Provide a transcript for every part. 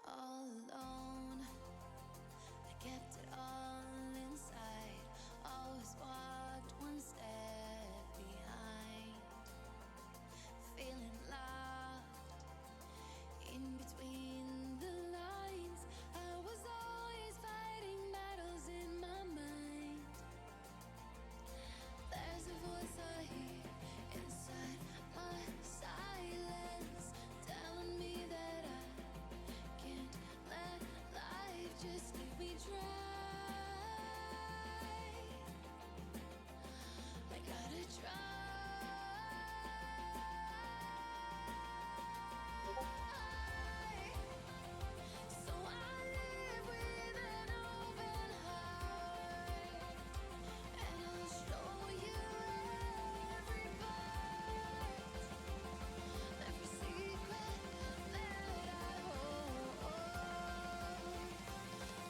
all alone. I kept it all inside. Always walked one step behind. Feeling lost in between the lines. I was always fighting battles in my mind. There's a voice I hear inside my silence, telling me that I can't let life just leave me dry. I gotta try. So I live with an open heart, and I'll show you every part, every secret that I hold,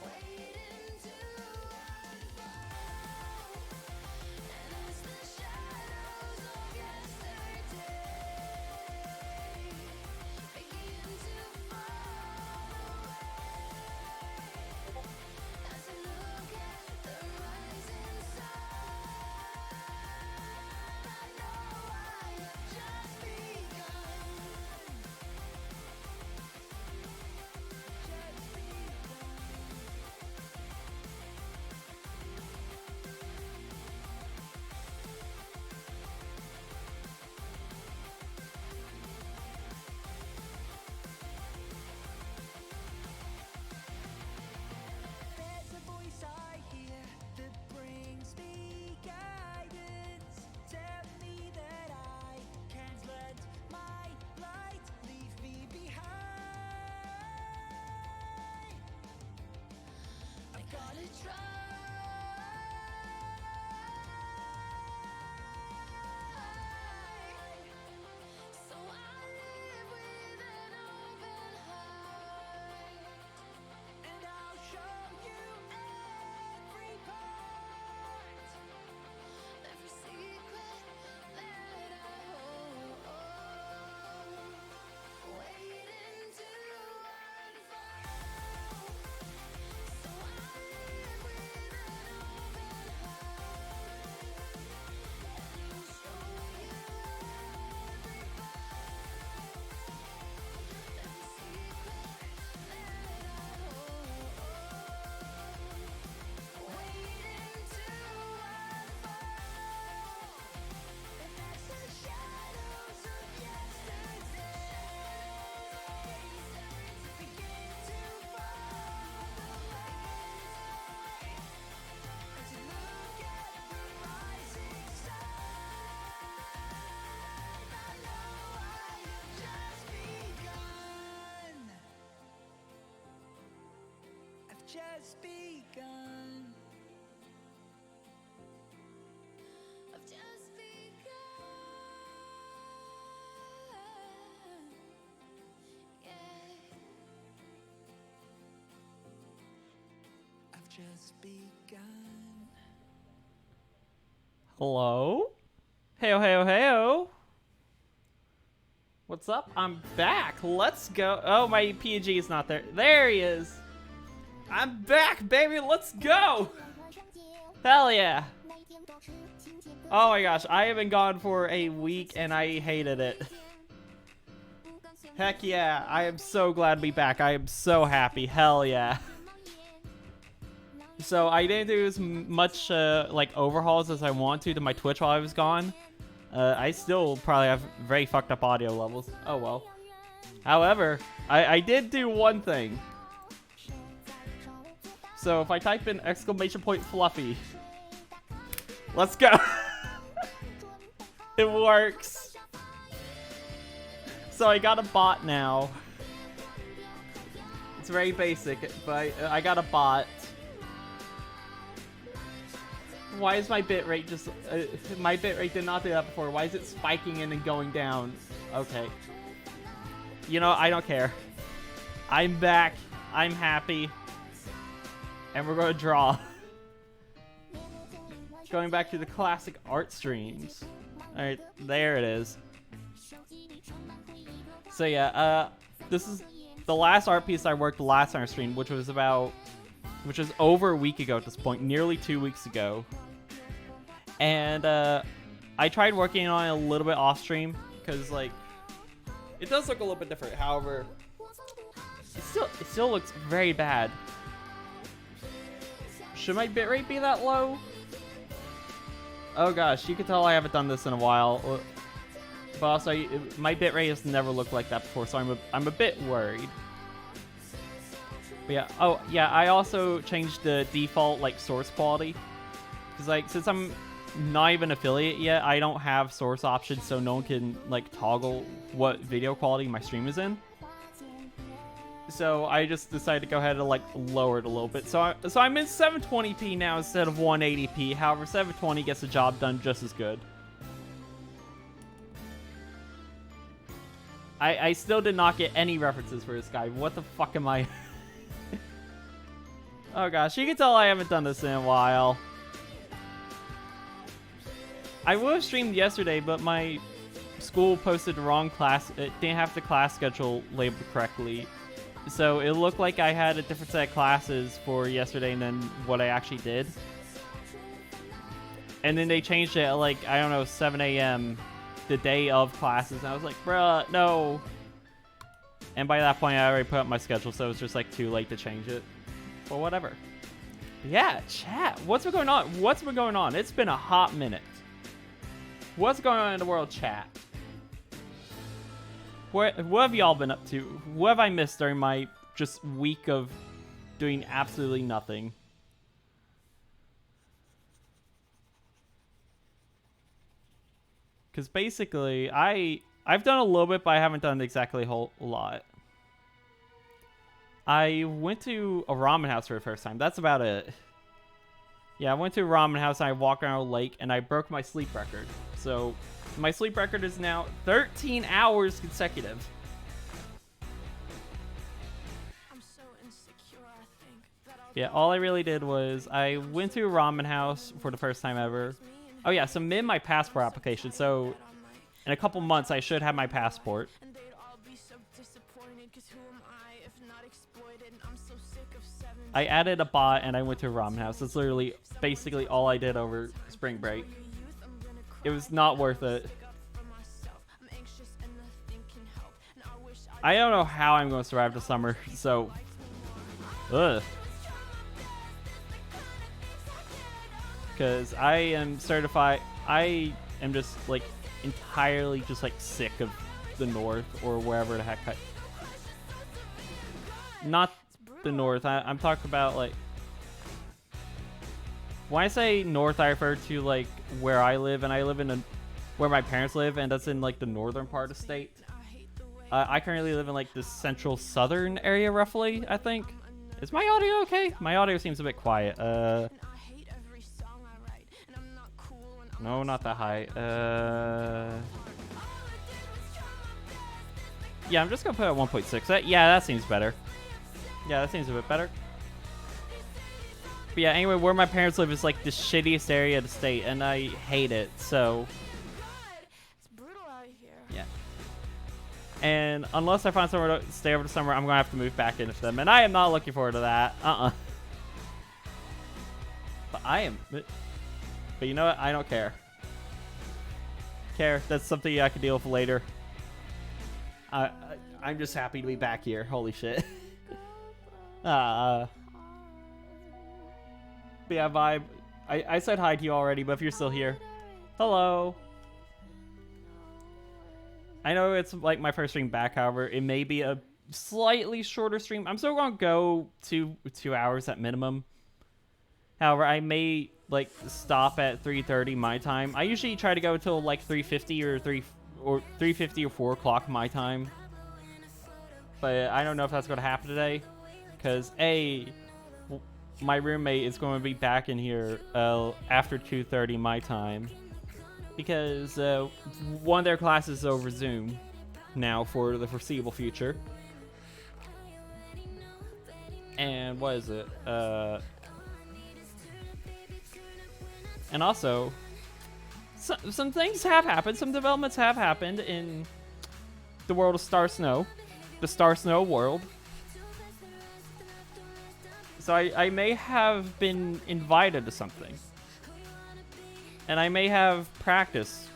waiting to unfold. And as the shadows of yesterday begin to fall away, as I look at the rising sun, I know I have just begun. Just There's a voice I hear that brings me guidance, telling me that I can't let my light leave me behind. I gotta try. So I live with an open heart, and I'll show you every part, every secret that I hold, waiting to unfold. So I live with an open heart, and I'll show you every part, every secret that I hold, waiting to unfold. And as the shadows of yesterday begin to fall away, as you look at the rising sun, I know I have just begun. I've just begun. I've just begun. Yeah. I've just begun. Hello? Heyo, heyo, heyo. What's up? I'm back. Let's go. Oh, my PNG is not there. There he is. I'm back, baby. Let's go. Hell yeah. Oh my gosh, I have been gone for a week and I hated it. Heck yeah, I am so glad to be back. I am so happy. Hell yeah. So I didn't do as much like overhauls as I want to my Twitch while I was gone. I still probably have very fucked up audio levels. Oh well. However, I did do one thing. So if I type in !Fluffy, let's go. It works. So I got a bot now. It's very basic, but I got a bot. Why is my bitrate just... my bitrate did not do that before. Why is it spiking in and going down? Okay. You know, I don't care. I'm back. I'm happy. And we're going to draw. Going back to the classic art streams. Alright, there it is. So yeah, this is the last art piece I worked last time I streamed, which was over a week ago at this point, nearly 2 weeks ago. And I tried working on it a little bit off stream because like it does look a little bit different. However, it still looks very bad. Should my bitrate be that low? Oh gosh, you can tell I haven't done this in a while. But also, my bitrate has never looked like that before, so I'm a bit worried. But yeah, oh yeah, I also changed the default like source quality, because like since I'm not even affiliate yet, I don't have source options, so no one can like toggle what video quality my stream is in. So I just decided to go ahead and like lower it a little bit. So I'm in 720p now instead of 180p. However, 720 gets the job done just as good. I still did not get any references for this guy. What the fuck am I? Oh gosh, you can tell I haven't done this in a while. I would have streamed yesterday, but my school posted the wrong class. It didn't have the class schedule labeled correctly. So it looked like I had a different set of classes for yesterday than what I actually did. And then they changed it at like, I don't know, 7 a.m. the day of classes. And I was like, bruh, no. And by that point, I already put up my schedule, so it was just like too late to change it. But whatever. Yeah, chat. What's been going on? What's been going on? It's been a hot minute. What's going on in the world, chat? What have y'all been up to? What have I missed during my just week of doing absolutely nothing? Because basically, I've done a little bit, but I haven't done exactly a whole lot. I went to a ramen house for the first time. That's about it. Yeah, I went to a ramen house and I walked around a lake and I broke my sleep record. So my sleep record is now 13 hours consecutive. I'm so insecure, I think that Yeah, all I really did was I went to a ramen house for the first time ever. Oh yeah, submitted my passport application. So in a couple months I should have my passport. I added a bot and I went to a ramen house. That's literally basically all I did over spring break. It was not worth it. I don't know how I'm going to survive the summer, so... Ugh. Because I am certified... I am just, like, entirely just, like, sick of the North or wherever the heck I... Not the North. I'm talking about, like... When I say North, I refer to, like, where I live, and I live in where my parents live, and that's in, like, the northern part of the state. I currently live in, like, the central southern area, roughly, I think. Is my audio okay? My audio seems a bit quiet. No, not that high. Yeah, I'm just gonna put it at 1.6. Yeah, that seems better. Yeah, that seems a bit better. But yeah, anyway, where my parents live is like the shittiest area of the state, and I hate it, so... It's brutal out here. Yeah. And unless I find somewhere to stay over the summer, I'm gonna have to move back into them, and I am not looking forward to that. But I am... But you know what? I don't care. That's something I can deal with later. I'm just happy to be back here. Holy shit. But yeah, Vibe. I said hi to you already, but if you're still here, hello. I know it's like my first stream back, however, it may be a slightly shorter stream. I'm still gonna go 2 hours at minimum. However, I may like stop at 3:30 my time. I usually try to go till like 3:50 or 3:50 or 4 o'clock my time. But I don't know if that's gonna happen today, because my roommate is going to be back in here after 2:30 my time, because one of their classes is over Zoom now for the foreseeable future. And what is it? And also, some things have happened. Some developments have happened in the world of Star Snow. the Star Snow world. So I may have been invited to something. And I may have practice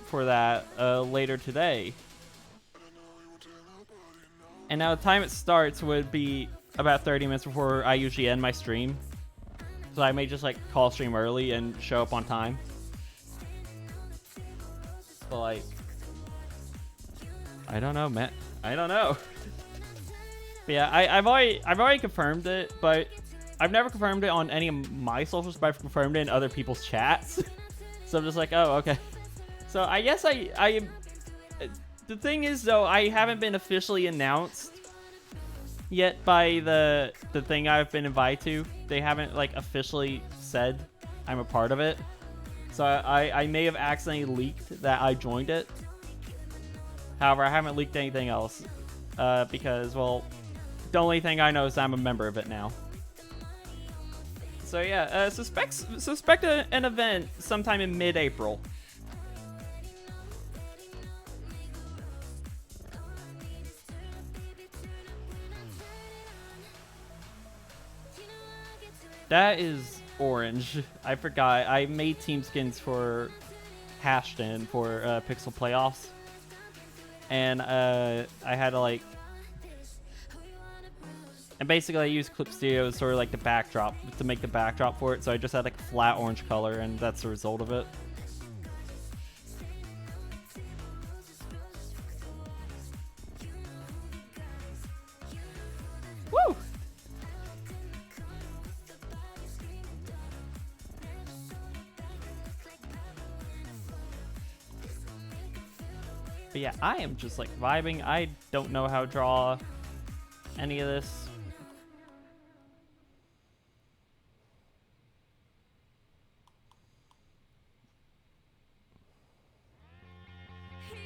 for that later today. And now the time it starts would be about 30 minutes before I usually end my stream. So I may just like call stream early and show up on time. But like, I don't know, man. I don't know. But yeah, I've already confirmed it, but I've never confirmed it on any of my socials, but I've confirmed it in other people's chats. So I'm just like, oh, okay. So I guess the thing is though, I haven't been officially announced yet by the thing I've been invited to. They haven't like officially said I'm a part of it. So I may have accidentally leaked that I joined it. However, I haven't leaked anything else because, well, the only thing I know is I'm a member of it now. So yeah, suspect an event sometime in mid-April. That is orange. I forgot. I made team skins for Hashton for Pixel Playoffs. And I had to like... And basically I used Clip Studio as sort of like the backdrop, to make the backdrop for it. So I just had like a flat orange color, and that's the result of it. Woo! But yeah, I am just like vibing. I don't know how to draw any of this.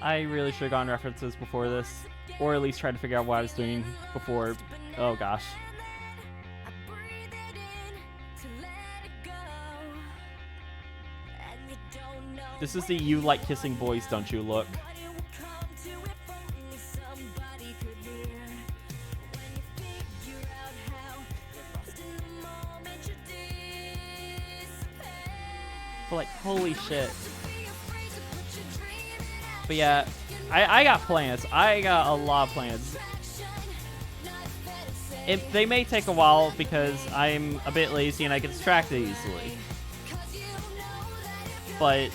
I really should have gone references before this, or at least try to figure out what I was doing before. Oh gosh. This is the "you like kissing boys, don't you" look. But like, holy shit. But yeah, I got plans. I got a lot of plans. They may take a while because I'm a bit lazy and I get distracted easily. But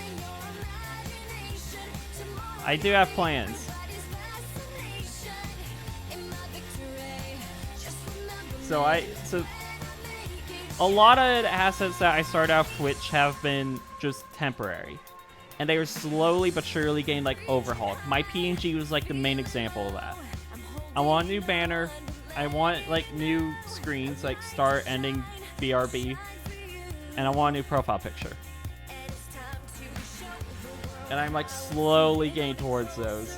I do have plans. So a lot of the assets that I started out with Twitch have been just temporary. And they were slowly but surely getting like overhauled. My PNG was like the main example of that. I want a new banner. I want like new screens, like start, ending, BRB. And I want a new profile picture. And I'm like slowly getting towards those.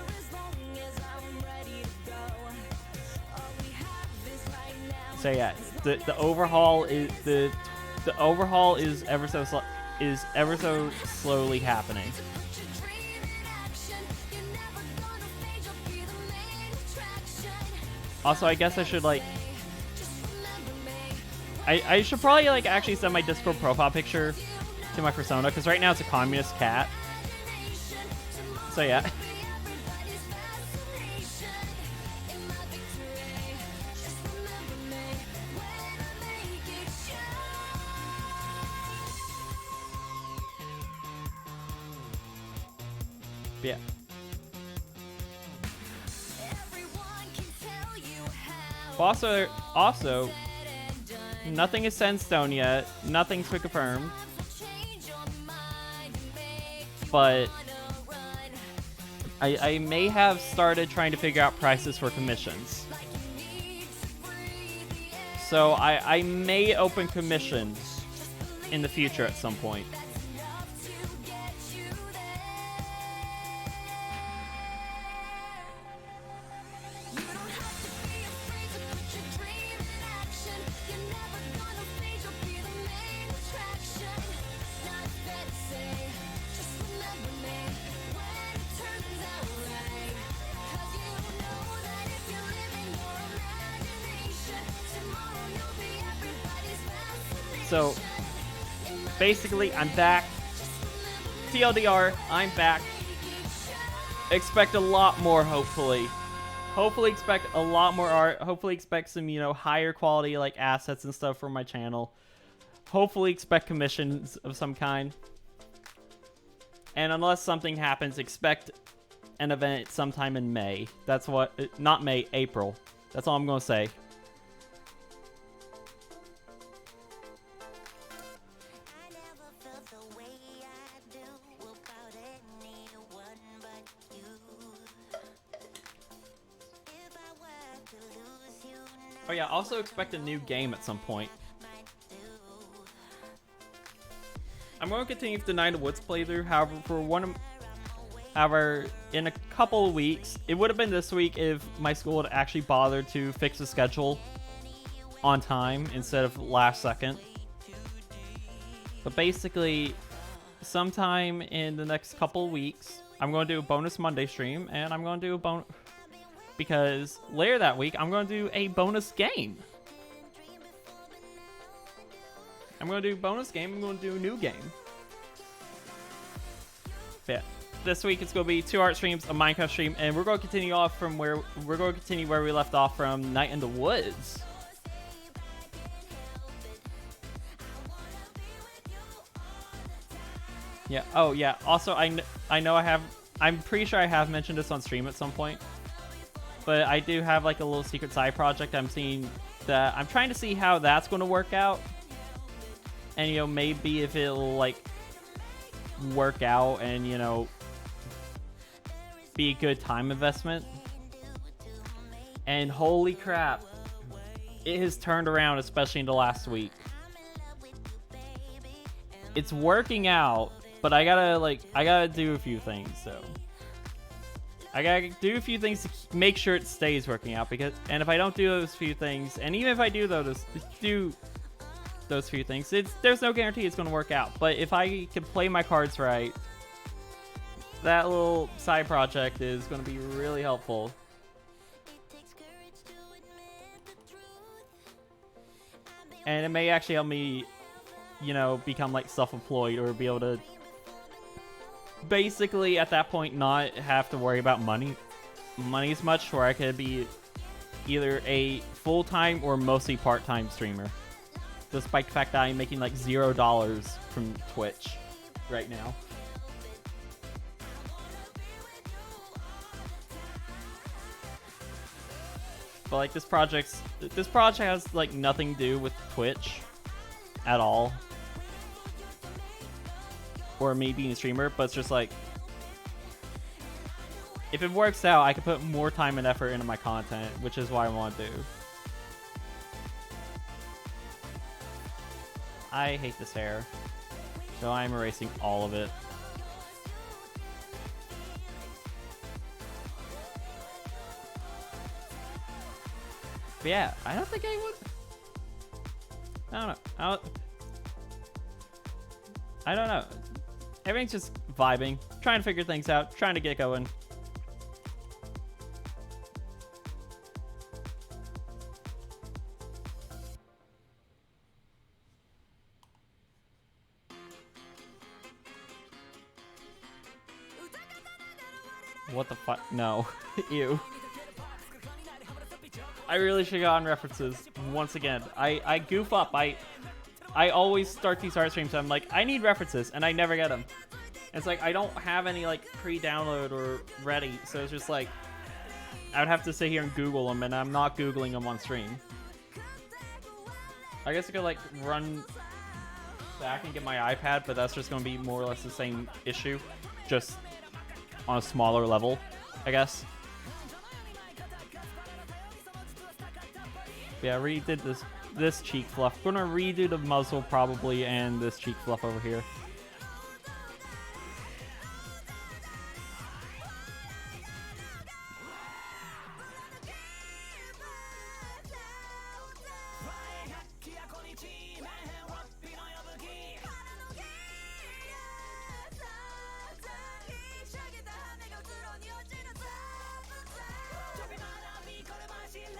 So yeah, the overhaul is ever so slowly happening. Also, I guess I should like I should probably like actually send my Discord profile picture to my persona, because right now it's a communist cat. So yeah. Yeah. Also, nothing is set in stone yet. Nothing's been confirmed. But I may have started trying to figure out prices for commissions. So I may open commissions in the future at some point. So basically, I'm back. TLDR, I'm back. Expect a lot more, hopefully. Hopefully expect a lot more art. Hopefully expect some, you know, higher quality like assets and stuff for my channel. Hopefully expect commissions of some kind. And unless something happens, expect an event sometime in May. That's what, not May, April. That's all I'm gonna say. Oh yeah, also expect a new game at some point. I'm going to continue the Night of Woods playthrough, however, in a couple of weeks, it would have been this week if my school had actually bothered to fix the schedule on time instead of last second. But basically, sometime in the next couple of weeks, I'm going to do a bonus Monday stream, and I'm going to do a bonus... Because later that week, I'm going to do a bonus game. I'm going to do a bonus game. I'm going to do a new game. Yeah. This week it's going to be 2 art streams, a Minecraft stream, and we're going to continue off from where we left off from Night in the Woods. Yeah. Oh yeah. Also, I know I'm pretty sure I have mentioned this on stream at some point. But I do have like a little secret side project I'm trying to see how that's going to work out. And, you know, maybe if it'll like work out and, you know, be a good time investment. And holy crap, it has turned around, especially in the last week. It's working out, but I gotta do a few things, so. I gotta do a few things to make sure it stays working out, and if I don't do those few things, and even if I do those few things, there's no guarantee it's gonna work out. But if I can play my cards right, that little side project is gonna be really helpful. And it may actually help me, you know, become like self-employed or be able to basically at that point not have to worry about money as much, where I could be either a full-time or mostly part-time streamer, despite the fact that I'm making like $0 from Twitch right now. But like this project has like nothing to do with Twitch at all, or me being a streamer, but it's just like, if it works out, I can put more time and effort into my content, which is what I want to do. I hate this hair, so I'm erasing all of it. But yeah, I don't think I would. I don't know. Everything's just vibing, trying to figure things out, trying to get going. What the fuck? No. Ew. I really should have gotten references once again. I goof up. I always start these art streams, so I'm like, I need references, and I never get them. It's like, I don't have any, like, pre-download or ready, so it's just like, I would have to sit here and Google them, and I'm not Googling them on stream. I guess I could, like, run back and get my iPad, but that's just going to be more or less the same issue, just on a smaller level, I guess. Yeah, I redid this cheek fluff. We're gonna redo the muzzle probably, and this cheek fluff over here.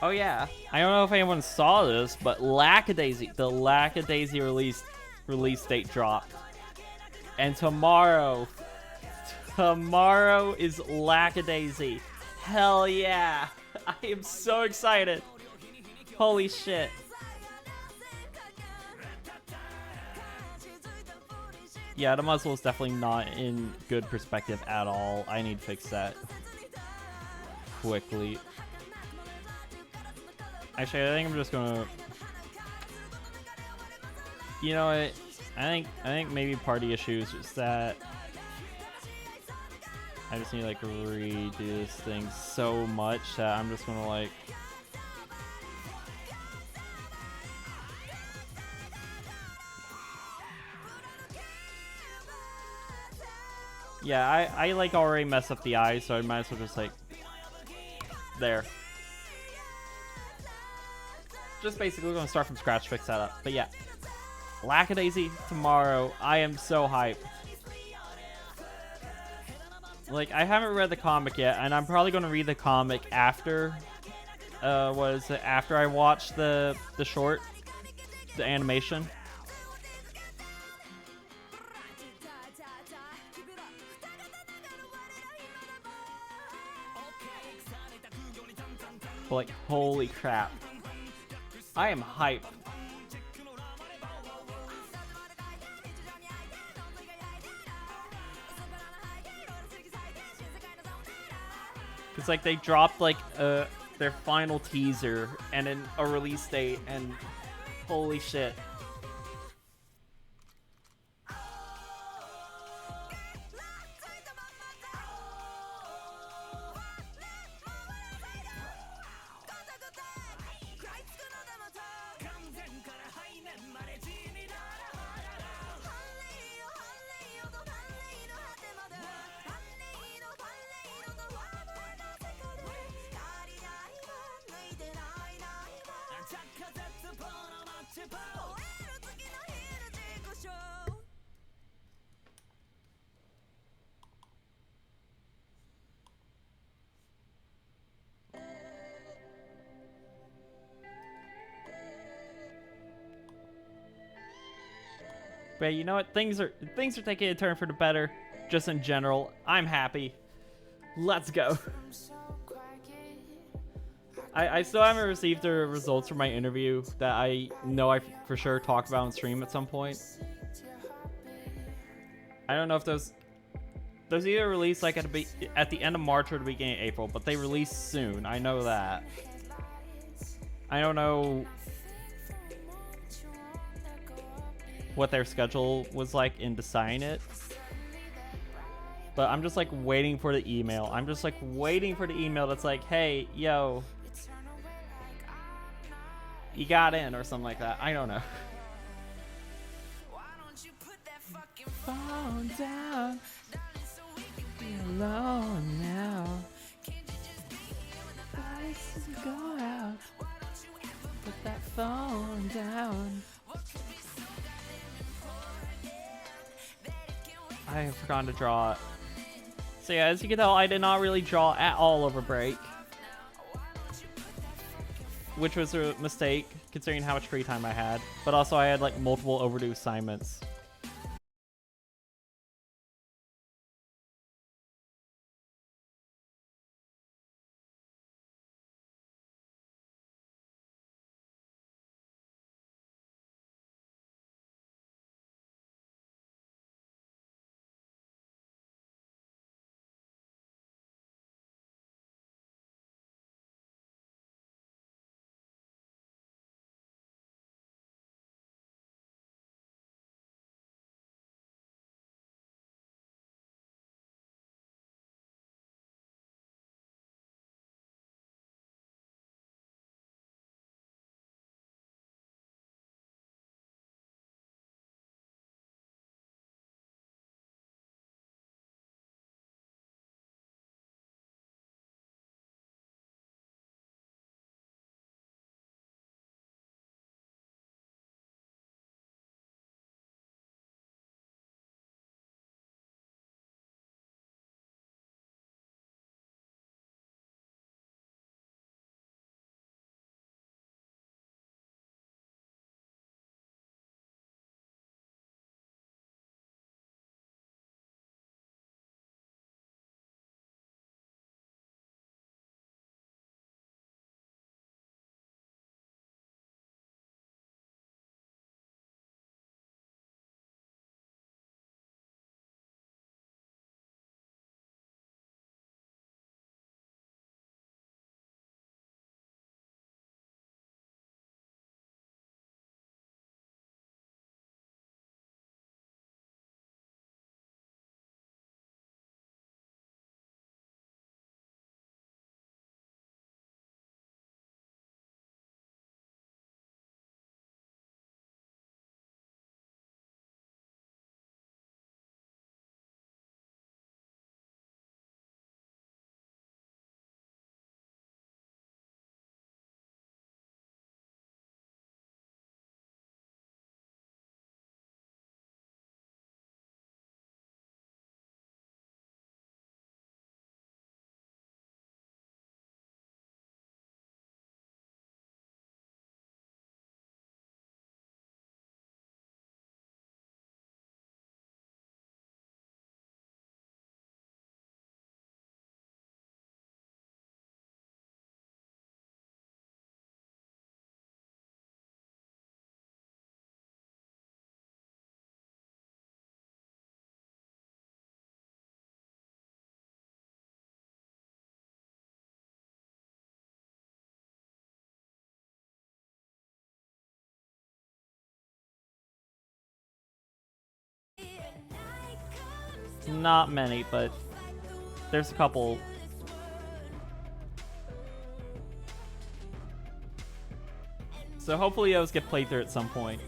Oh yeah, I don't know if anyone saw this, but Lackadaisy, the Lackadaisy release date dropped, and tomorrow is Lackadaisy. Hell yeah! I am so excited. Holy shit. Yeah, the muzzle is definitely not in good perspective at all. I need to fix that quickly. Actually, I think I'm just gonna... You know what? I think maybe party issues is that I just need to like redo this thing so much that I'm just gonna like... Yeah, I like already messed up the eye, so I might as well just like... There. Just basically gonna start from scratch, fix that up. But yeah. Lackadaisy tomorrow. I am so hyped. Like, I haven't read the comic yet, and I'm probably gonna read the comic after after I watch the short, the animation. But like, holy crap. I am hyped. It's like they dropped like their final teaser and then a release date, and holy shit. But you know what? Things are taking a turn for the better. Just in general, I'm happy. Let's go. I still haven't received the results from my interview that I know I for sure talk about on stream at some point. I don't know if those either released like at the end of March or the beginning of April, but they release soon. I know that. I don't know what their schedule was like in deciding it, but I'm just like waiting for the email. I'm just like waiting for the email that's like, hey, yo, you got in, or something like that. I don't know. Phone down. Be alone now. Lights go out. Put that phone down. I have forgotten to draw it. So yeah, as you can tell, I did not really draw at all over break, which was a mistake considering how much free time I had. But also I had like multiple overdue assignments. Not many, but there's a couple. So hopefully those get played through at some point.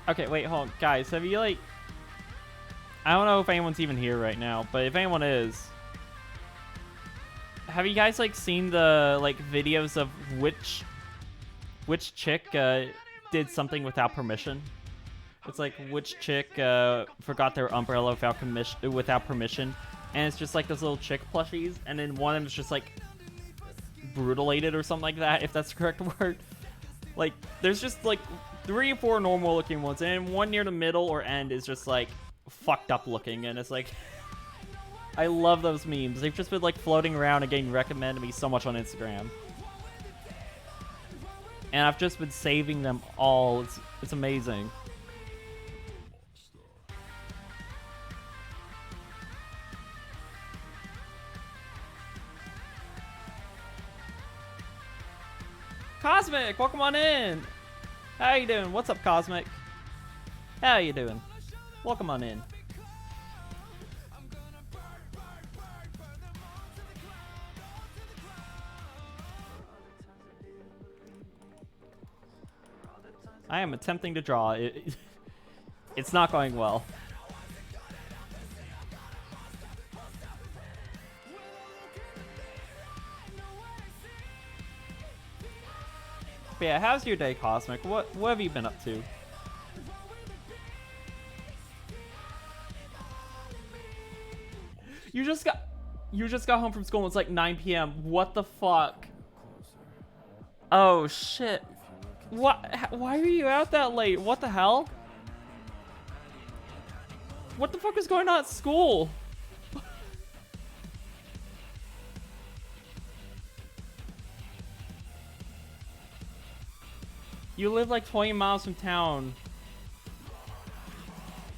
Okay, wait, hold on. Guys, have you, like... I don't know if anyone's even here right now, but if anyone is... Have you guys, like, seen the, like, videos of which chick, did something without permission? It's like, which chick, forgot their umbrella without permission, and it's just, like, those little chick plushies, and then one of them is just, like, brutalated or something like that, if that's the correct word. Like, there's just, like... 3 or 4 normal looking ones, and one near the middle or end is just like fucked up looking, and it's like I love those memes. They've just been like floating around and getting recommended to me so much on Instagram. And I've just been saving them all. It's amazing. Cosmic, welcome on in. How you doing? What's up, Cosmic? How you doing? Welcome on in. I am attempting to draw. It's not going well. But yeah, how's your day, Cosmic? What have you been up to? You just got home from school and it's like 9 p.m. What the fuck? Oh shit. What? Why are you out that late? What the hell? What the fuck is going on at school? You live like 20 miles from town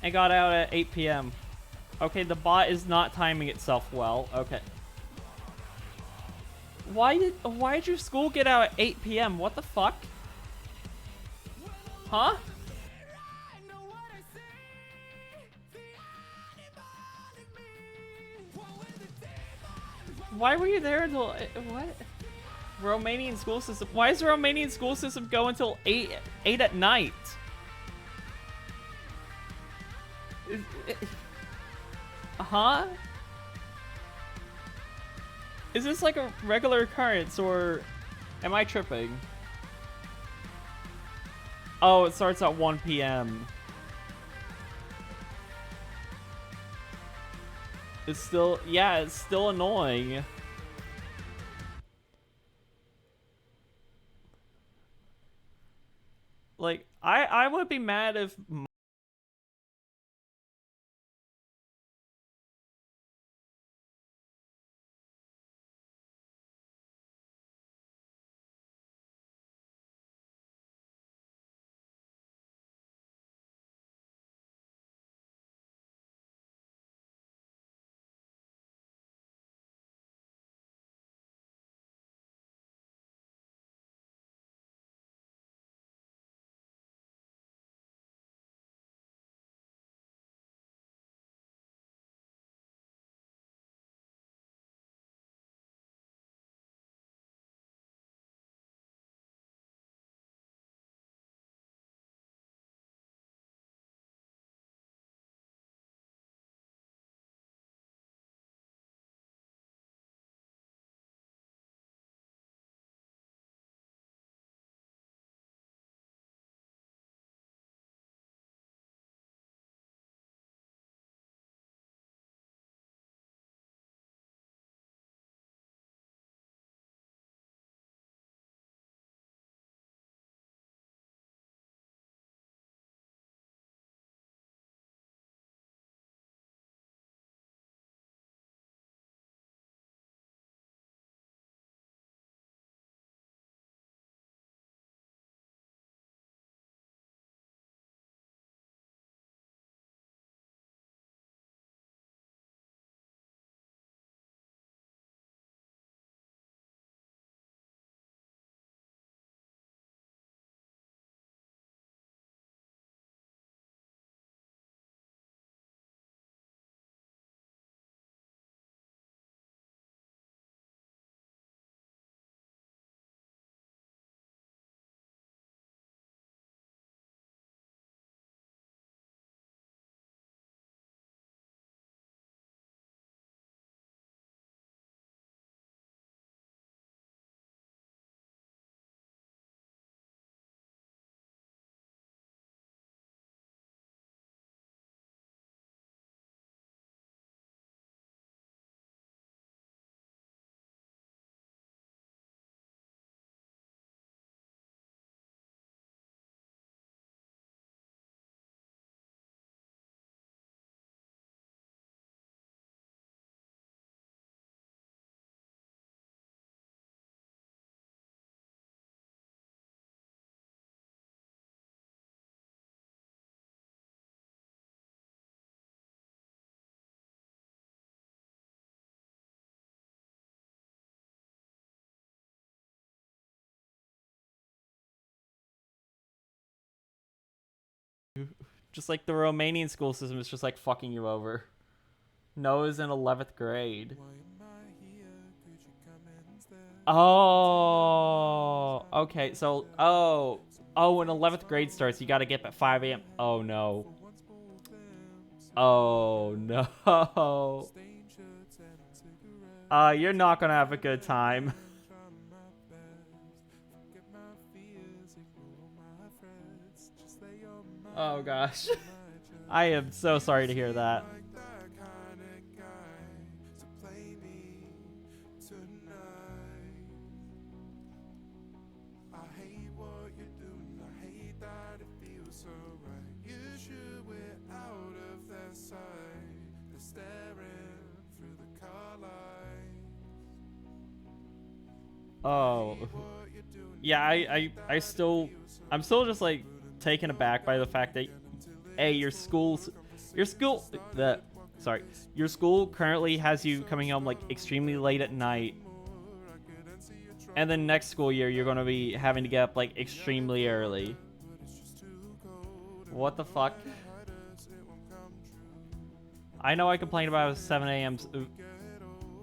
and got out at 8 p.m. Okay, the bot is not timing itself well. Okay. Why did your school get out at 8 p.m.? What the fuck? Huh? Why were you there until what? Romanian school system. Why is the Romanian school system go until 8 at night? Huh? Is this like a regular occurrence or am I tripping? Oh, it starts at 1 p.m. It's still, yeah, it's still annoying. Like, I would be mad if Just like the Romanian school system is just like fucking you over. Noah's in 11th grade. Oh, okay. So, when 11th grade starts, you got to get up at 5 a.m. Oh no. Oh no. You're not gonna have a good time. Oh gosh. I am so sorry to hear that. Oh. Yeah, I'm still just like taken aback by the fact that hey, your school currently has you coming home like extremely late at night. And then next school year you're going to be having to get up like extremely early. What the fuck? I know I complained about a 7 a.m.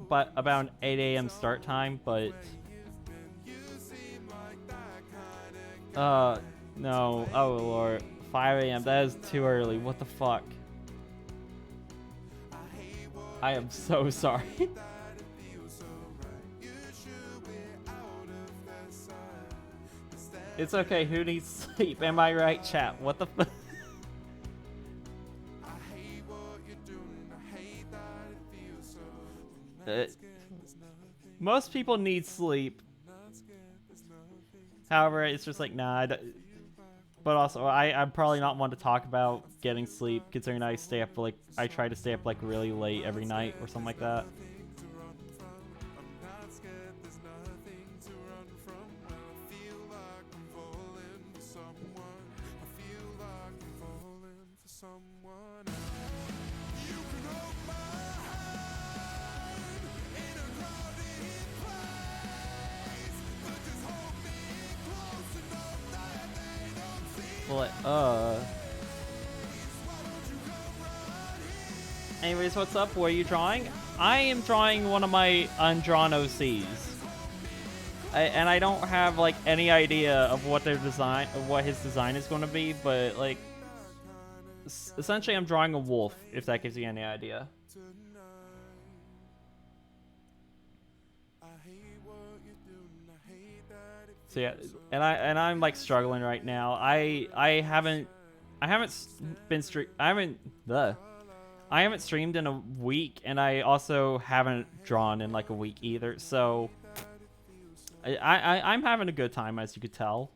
but about an 8 a.m. start time, but no. Oh lord. 5 a.m. That is too early. What the fuck? I am so sorry. It's okay. Who needs sleep? Am I right, chat? What the fuck? Most people need sleep. However, it's just like, nah. But also, I'm probably not one to talk about getting sleep, considering I try to stay up like really late every night or something like that. But, anyways, what's up? What are you drawing? I am drawing one of my undrawn OCs. And I don't have, like, any idea of what his design is going to be, but, like, essentially I'm drawing a wolf, if that gives you any idea. So yeah, and I'm like struggling right now. I haven't streamed in a week, and I also haven't drawn in like a week either. So I'm having a good time, as you could tell.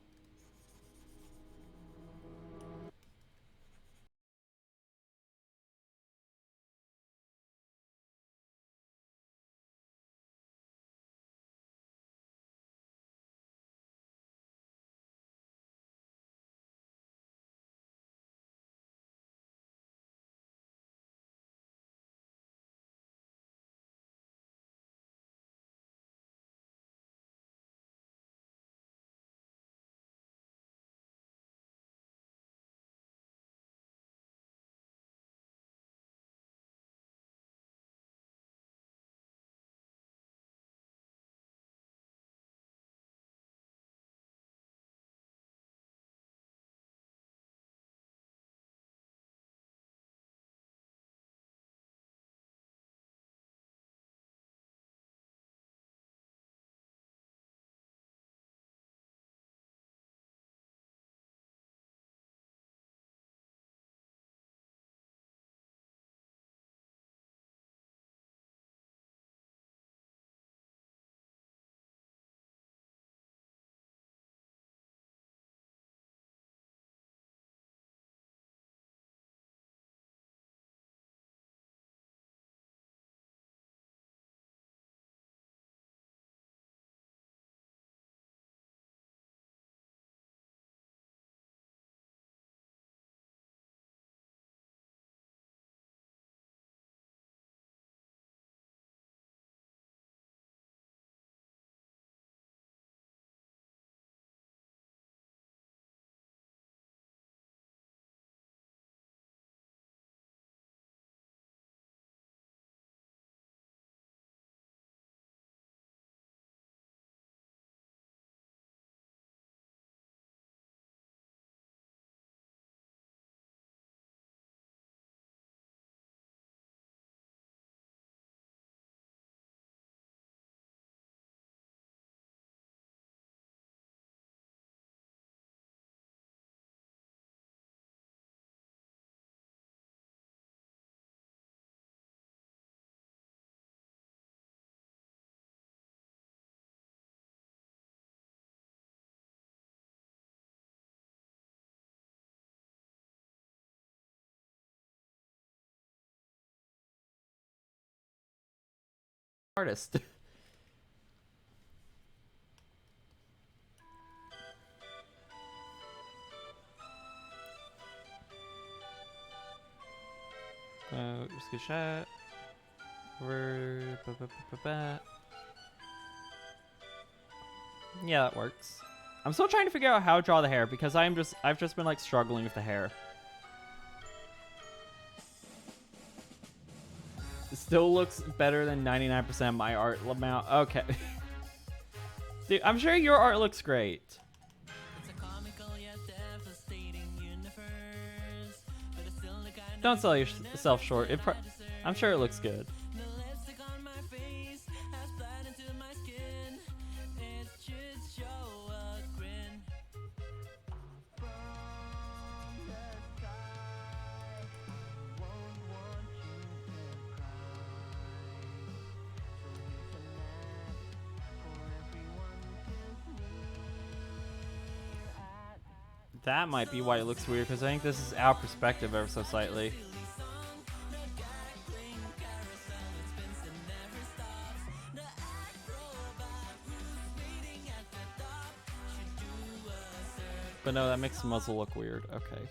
artist. Just get shot. Yeah, that works. I'm still trying to figure out how to draw the hair because I've just been like struggling with the hair. It still looks better than 99% of my art amount. Okay. Dude, I'm sure your art looks great. Don't sell yourself short. I'm sure it looks good. That might be why it looks weird, because I think this is out perspective ever so slightly. But no, that makes the muzzle look weird. Okay.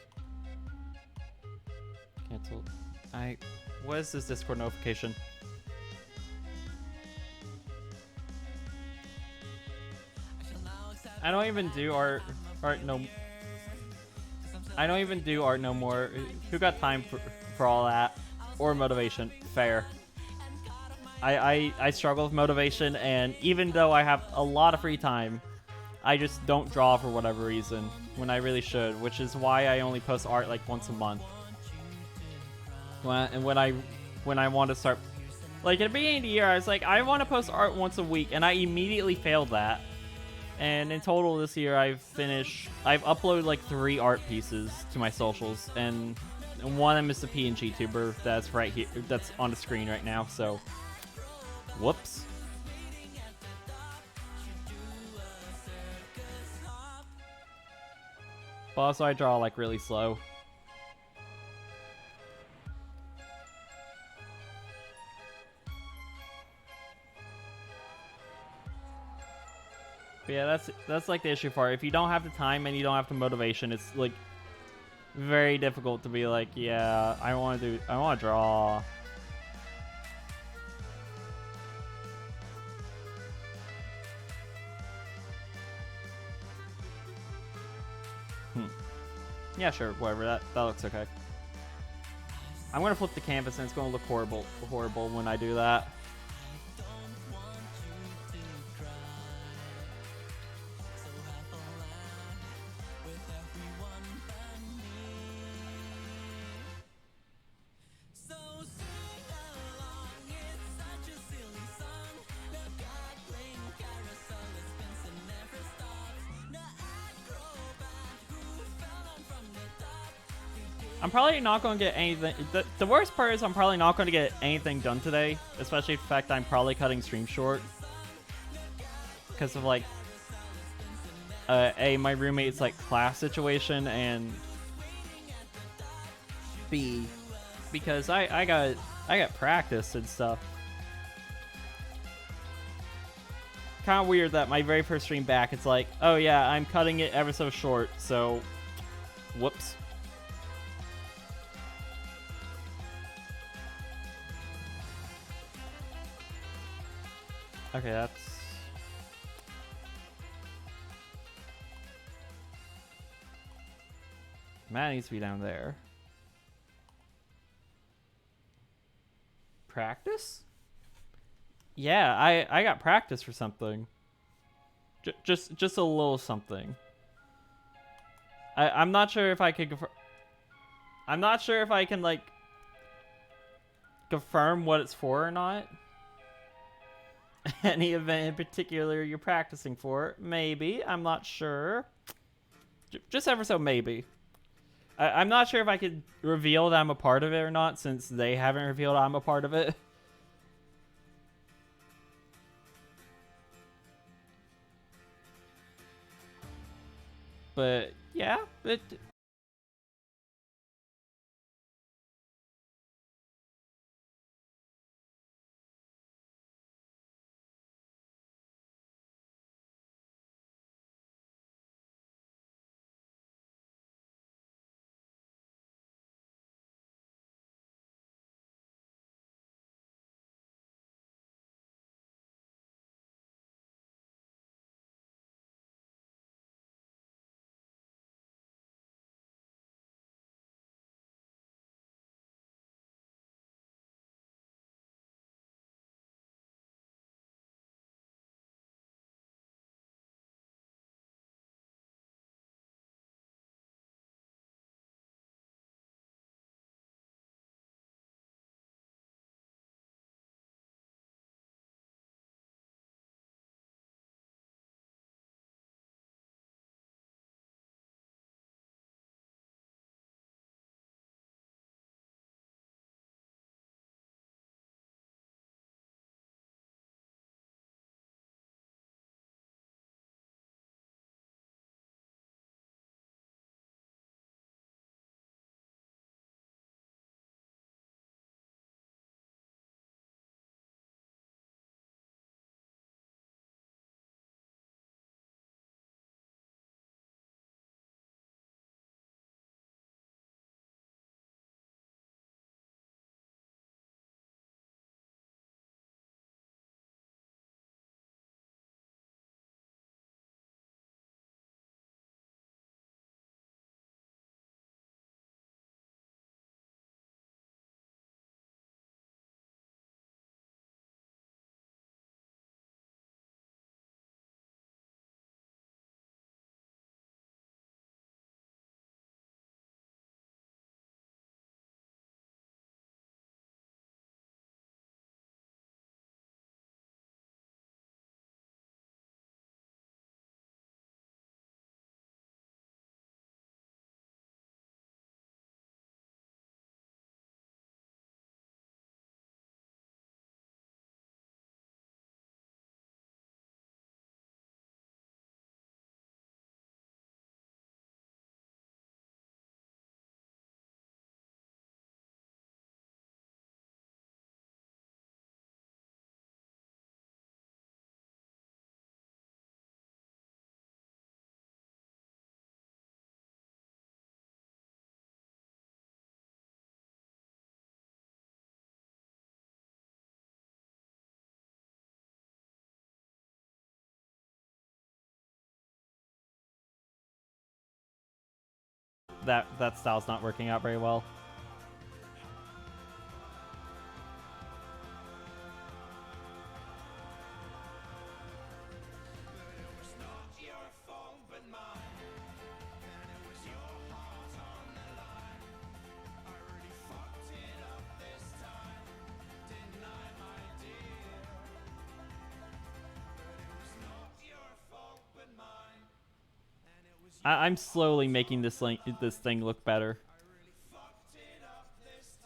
Cancel. What is this Discord notification? I don't even do art no. I don't even do art no more. Who got time for all that? Or motivation? Fair. I struggle with motivation, and even though I have a lot of free time, I just don't draw for whatever reason when I really should, which is why I only post art like once a month. When I want to start, like at the beginning of the year, I was like, I want to post art once a week, and I immediately failed that. And in total this year, I've uploaded like 3 art pieces to my socials, and one of them is the PNG tuber that's right here, that's on the screen right now. So, whoops. But also, I draw like really slow. But yeah, that's like the issue for it. If you don't have the time and you don't have the motivation, it's like very difficult to be like, yeah, I want to draw. Yeah, sure, whatever. That looks okay. I'm gonna flip the canvas and it's gonna look horrible when I do that. I'm probably not going to get anything. The worst part is I'm probably not going to get anything done today, especially the fact that I'm probably cutting stream short. Because of like, A, my roommate's like class situation, and B, because I got practice and stuff. Kind of weird that my very first stream back, it's like, oh yeah, I'm cutting it ever so short, so whoops. Okay, that's... Matt needs to be down there. Practice? Yeah, I got practice for something. Just a little something. I'm not sure if I could... I'm not sure if I can, like, confirm what it's for or not. Any event in particular you're practicing for? Maybe. I'm not sure. Just ever so maybe. I'm not sure if I could reveal that I'm a part of it or not, since they haven't revealed I'm a part of it. But yeah, that style's not working out very well. I'm slowly making this thing look better.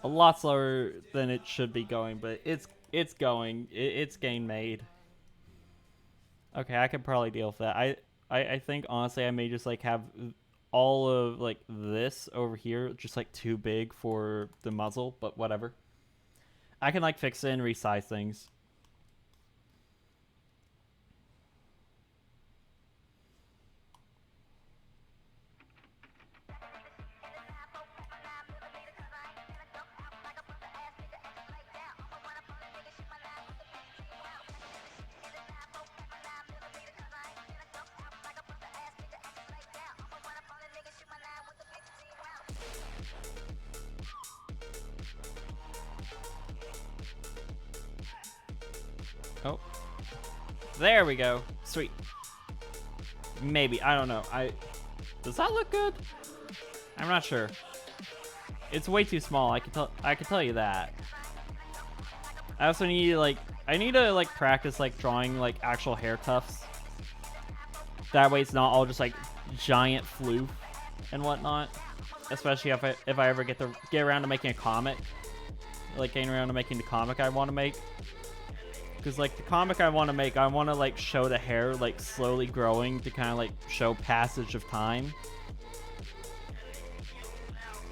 A lot slower than it should be going, but it's going. It's game made. Okay, I could probably deal with that. I think honestly I may just like have all of like this over here just like too big for the muzzle, but whatever. I can like fix it and resize things. Oh, there we go. Sweet. Maybe, I don't know. Does that look good? I'm not sure. It's way too small. I can tell you that. I also need I need to like practice like drawing like actual hair tufts. That way it's not all just like giant floof and whatnot. Especially if I ever get around to making a comic. Like getting around to making the comic I want to make. Because like the comic I want to make, I want to like show the hair like slowly growing to kind of like show passage of time.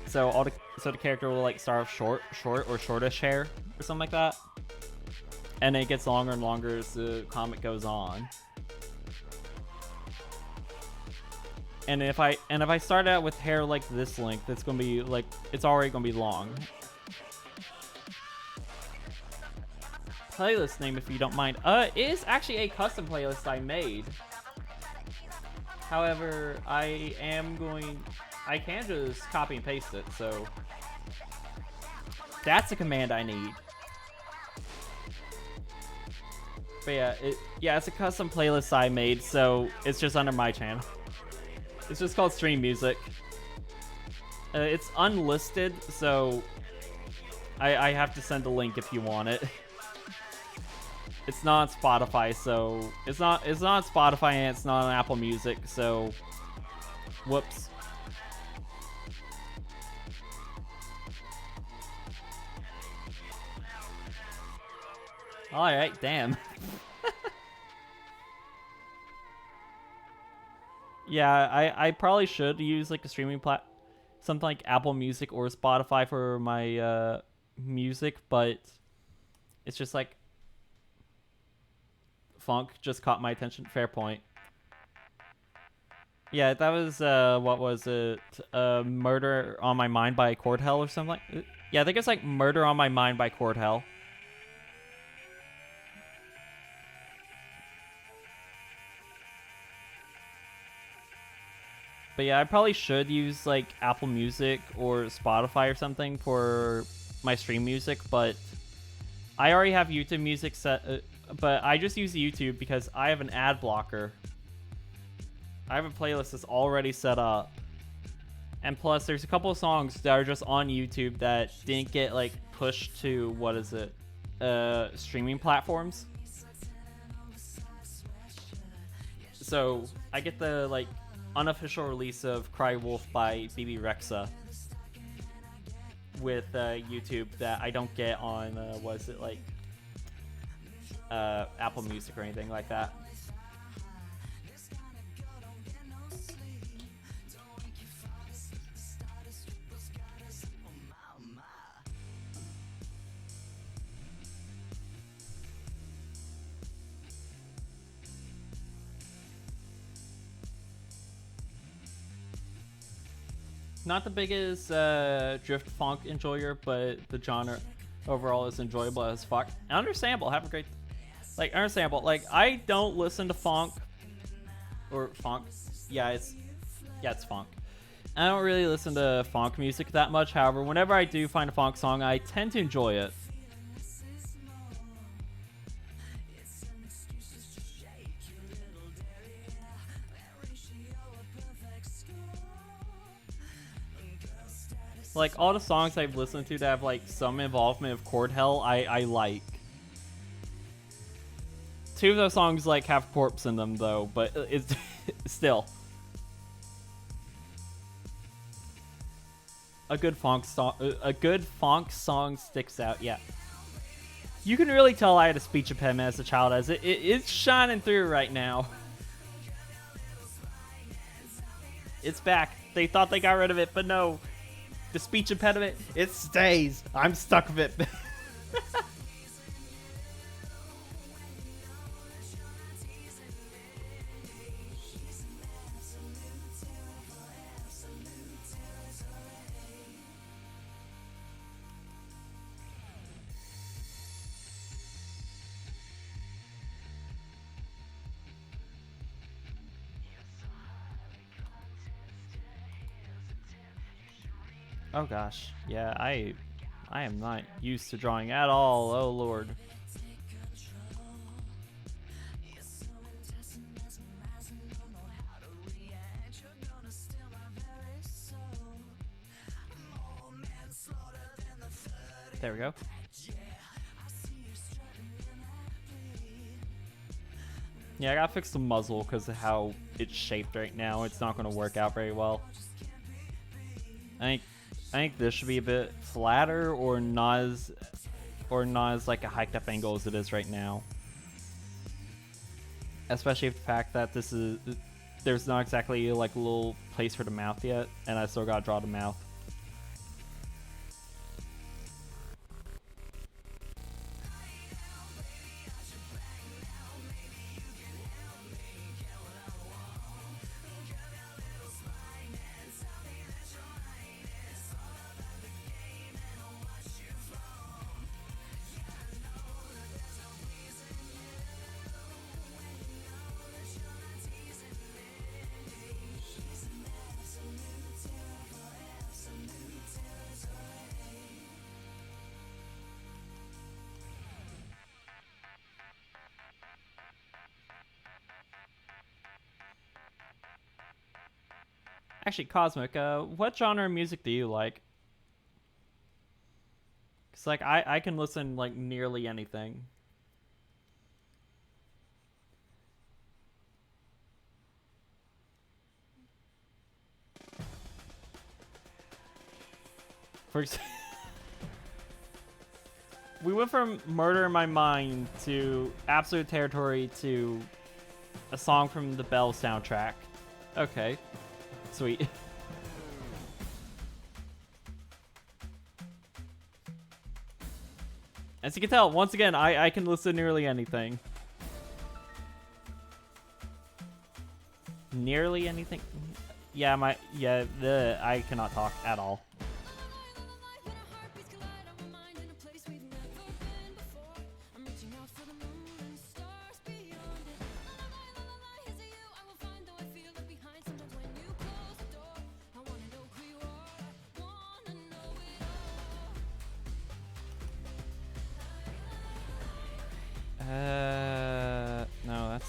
So the character will like start off short or shortish hair or something like that, and it gets longer and longer as the comic goes on. And if I start out with hair like this length, it's gonna be like it's already gonna be long. Playlist name, if you don't mind. It is actually a custom playlist I made. However, I can just copy and paste it, so that's a command I need. But yeah, it's a custom playlist I made, so it's just under my channel. It's just called Stream Music. It's unlisted, so I have to send a link if you want it. It's not on Spotify, so it's not on Spotify and it's not on Apple Music, so whoops. Alright, damn. Yeah, I probably should use like a streaming something like Apple Music or Spotify for my music, but it's just like funk just caught my attention. Fair point. Yeah, that was what was it? Murder on My Mind by Chord Hell or something like. Yeah, I think it's like Murder on My Mind by Chord Hell. But yeah, I probably should use like Apple Music or Spotify or something for my stream music, but I already have YouTube Music set, but I just use YouTube because I have an ad blocker. I have a playlist that's already set up. And plus, there's a couple of songs that are just on YouTube that didn't get like pushed to, what is it, streaming platforms. So I get the like unofficial release of Cry Wolf by BB Rexa with YouTube that I don't get on what is it, like Apple Music or anything like that. Not the biggest drift funk enjoyer, but the genre overall is enjoyable as fuck. Understandable. Have a great, like, understandable. Like, I don't listen to funk or funk. Yeah, it's funk. I don't really listen to funk music that much. However, whenever I do find a funk song, I tend to enjoy it. Like, all the songs I've listened to that have, like, some involvement of chord hell, I like. 2 of those songs, like, have corpse in them, though, but it's still. A good funk song sticks out, yeah. You can really tell I had a speech impediment as a child, as it's shining through right now. It's back. They thought they got rid of it, but no. The speech impediment, it stays. I'm stuck with it. Oh gosh, yeah, I am not used to drawing at all. Oh lord. There we go. Yeah, I gotta fix the muzzle because of how it's shaped right now. It's not gonna work out very well. I think this should be a bit flatter or not as like a hiked up angle as it is right now. Especially with the fact that there's not exactly like a little place for the mouth yet, and I still gotta draw the mouth. Actually, Cosmic, what genre of music do you like? Cause like I can listen like nearly anything. For example, we went from Murder in My Mind to Absolute Territory to a song from the Bell soundtrack. Okay. Sweet. As you can tell, once again, I can listen to nearly anything. Nearly anything? Yeah, I cannot talk at all. No,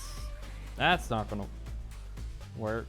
that's not gonna work.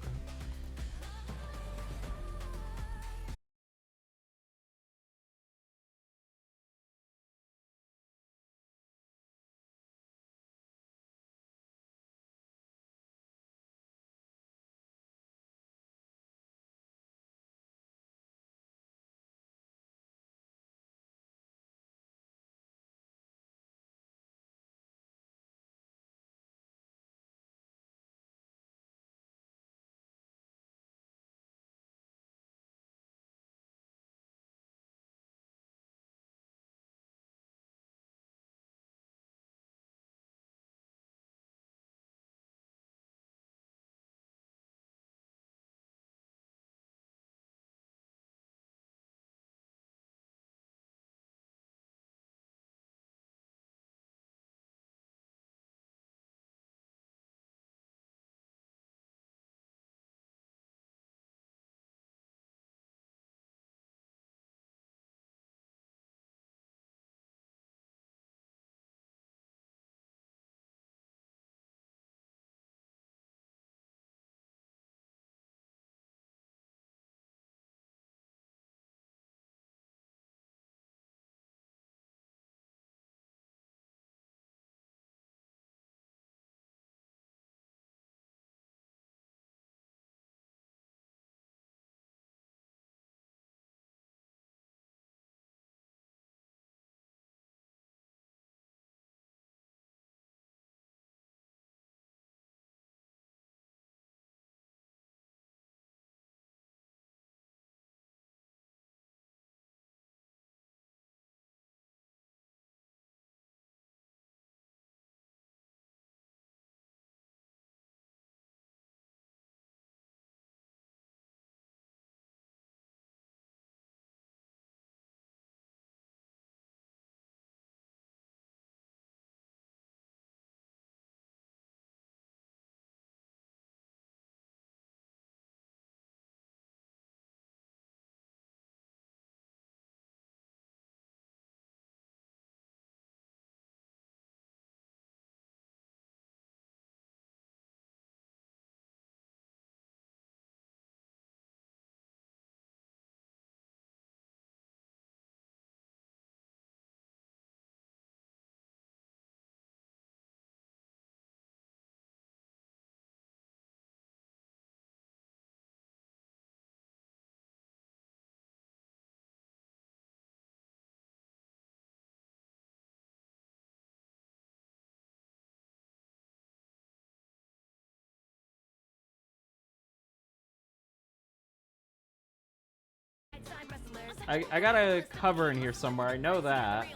I got a cover in here somewhere. I know that.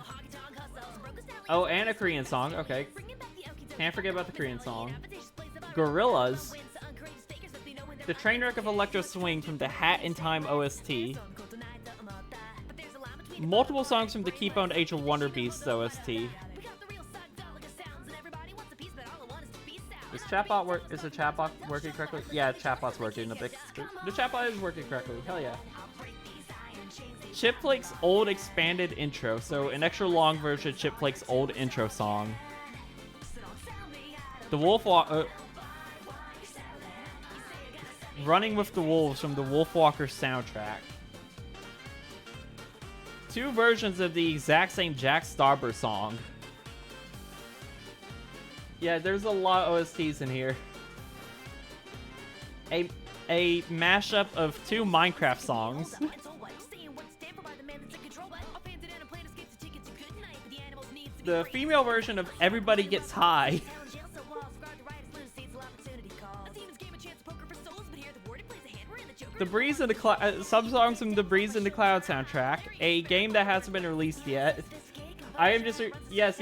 Oh, and a Korean song. Okay. Can't forget about the Korean song. Gorillas. The Trainwreck of Electro Swing from the Hat in Time OST. Multiple songs from the Keep On Age of Wonder Beasts OST. Is the chatbot working correctly? Yeah, chatbot's working. The chatbot is working correctly. Hell yeah. Chip Flake's old expanded intro. So an extra long version of Chip Flake's old intro song. The Running with the Wolves from the Wolfwalker soundtrack. 2 versions of the exact same Jack Starber song. Yeah, there's a lot of OSTs in here. A mashup of 2 Minecraft songs. The female version of Everybody Gets High. The Breeze in the Cloud, some songs from the Breeze in the Cloud soundtrack, a game that hasn't been released yet. I am just, yes,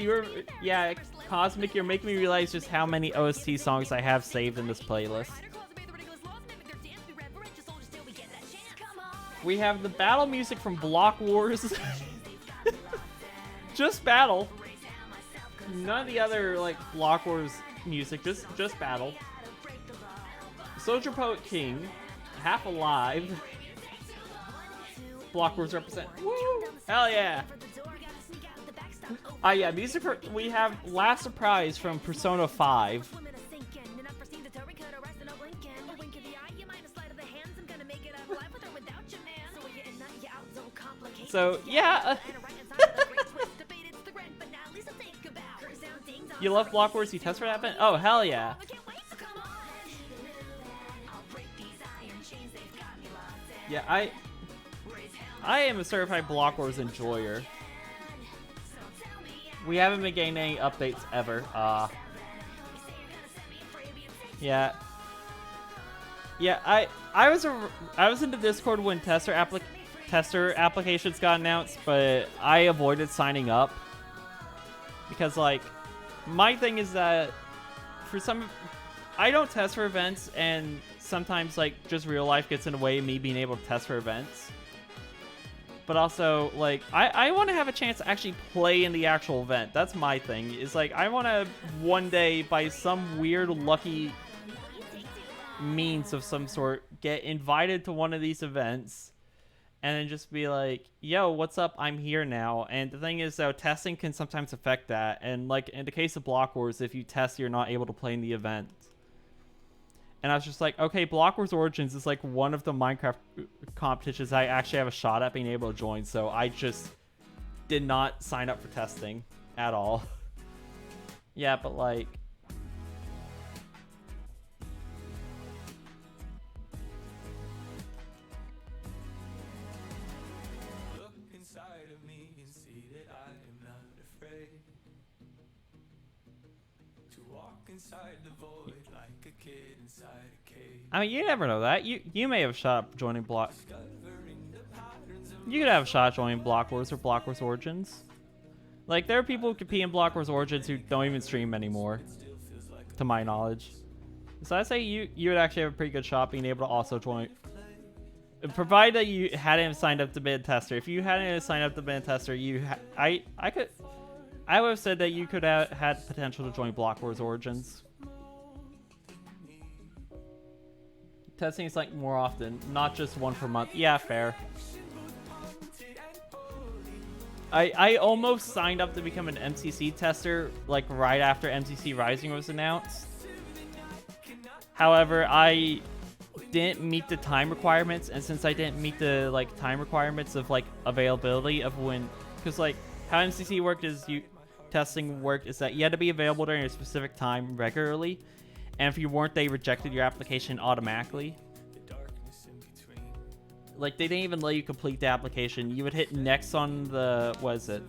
yeah, Cosmic, you're making me realize just how many OST songs I have saved in this playlist. We have the battle music from Block Wars. Just battle. None of the other, like, Block Wars music, just battle. Soldier Poet King. Half Alive. Block Wars represent. Woo! Hell yeah! Yeah, these are we have Last Surprise from Persona 5. So, yeah. You love Block Wars, you test for that event? Oh, hell yeah. Yeah, I am a certified Block Wars enjoyer. We haven't been getting any updates ever. Yeah. Yeah, I was in the Discord when tester applications got announced, but I avoided signing up because, like, my thing is that I don't test for events, and sometimes, like, just real life gets in the way of me being able to test for events. But also, like, I want to have a chance to actually play in the actual event. That's my thing. Is like, I want to one day, by some weird lucky means of some sort, get invited to one of these events and then just be like, yo, what's up? I'm here now. And the thing is, though, testing can sometimes affect that. And, like, in the case of Block Wars, if you test, you're not able to play in the event. And I was just like, okay, Block Wars Origins is like one of the Minecraft competitions I actually have a shot at being able to join. So I just did not sign up for testing at all. Yeah, but like... Look inside of me and see that I am not afraid to walk inside the void like a kid inside a cave. I mean, you never know that. You may have a shot at joining Block... You could have a shot at joining Block Wars or Block Wars Origins. Like, there are people who compete in Block Wars Origins who don't even stream anymore, to my knowledge. So I'd say you would actually have a pretty good shot being able to also join, provided that you hadn't signed up to be a tester. If you hadn't signed up to be a tester, I would have said that you could have had potential to join Block Wars Origins. Testing is like more often, not just one per month. Yeah, fair. I almost signed up to become an MCC tester, like, right after MCC Rising was announced. However, I didn't meet the time requirements, and since I didn't meet the, like, time requirements of, like, availability of when... Because, like, how MCC worked is testing worked is that you had to be available during a specific time regularly, and if you weren't, they rejected your application automatically. Like, they didn't even let you complete the application. You would hit next on the... What is it?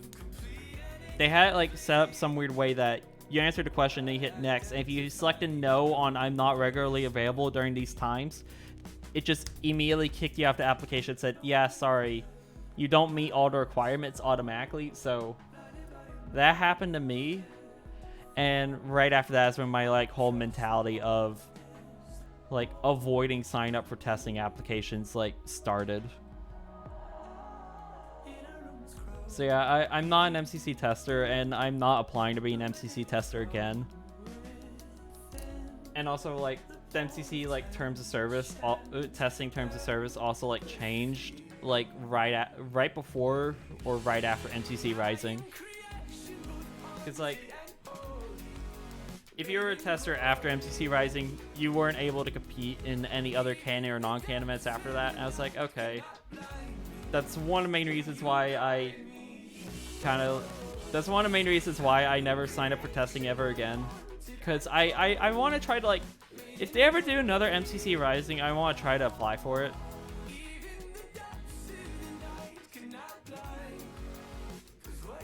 They had it, like, set up some weird way that you answered the question, then you hit next. And if you selected no on I'm not regularly available during these times, it just immediately kicked you off the application and said, yeah, sorry, you don't meet all the requirements automatically. So that happened to me. And right after that is when my like whole mentality of like avoiding sign up for testing applications like started. So yeah, I'm not an MCC tester, and I'm not applying to be an MCC tester again. And also, like, the MCC like terms of service, testing terms of service also like changed like right before or right after MCC Rising. Because like, if you were a tester after MCC Rising, you weren't able to compete in any other canon or non-canon events after that. And I was like, okay, that's one of the main reasons why I never signed up for testing ever again. Because I want to try to, like, if they ever do another MCC Rising, I want to try to apply for it.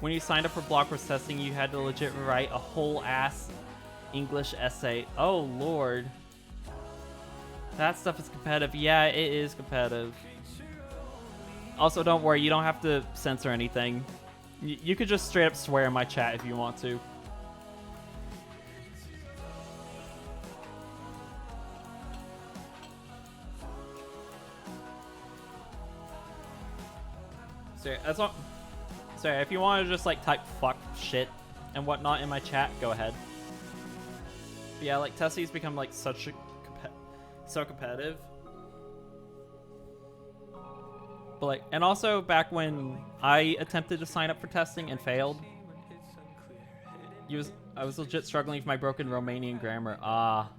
When you signed up for block course testing, you had to legit write a whole ass English essay. Oh lord, that stuff is competitive. Yeah, it is competitive. Also, don't worry, you don't have to censor anything. You could just straight up swear in my chat if you want to. So that's all. Sorry, if you want to just like type fuck shit and whatnot in my chat, go ahead. But yeah, like testing's become like so competitive. But like, and also back when I attempted to sign up for testing and failed, I was legit struggling with my broken Romanian grammar. Ah.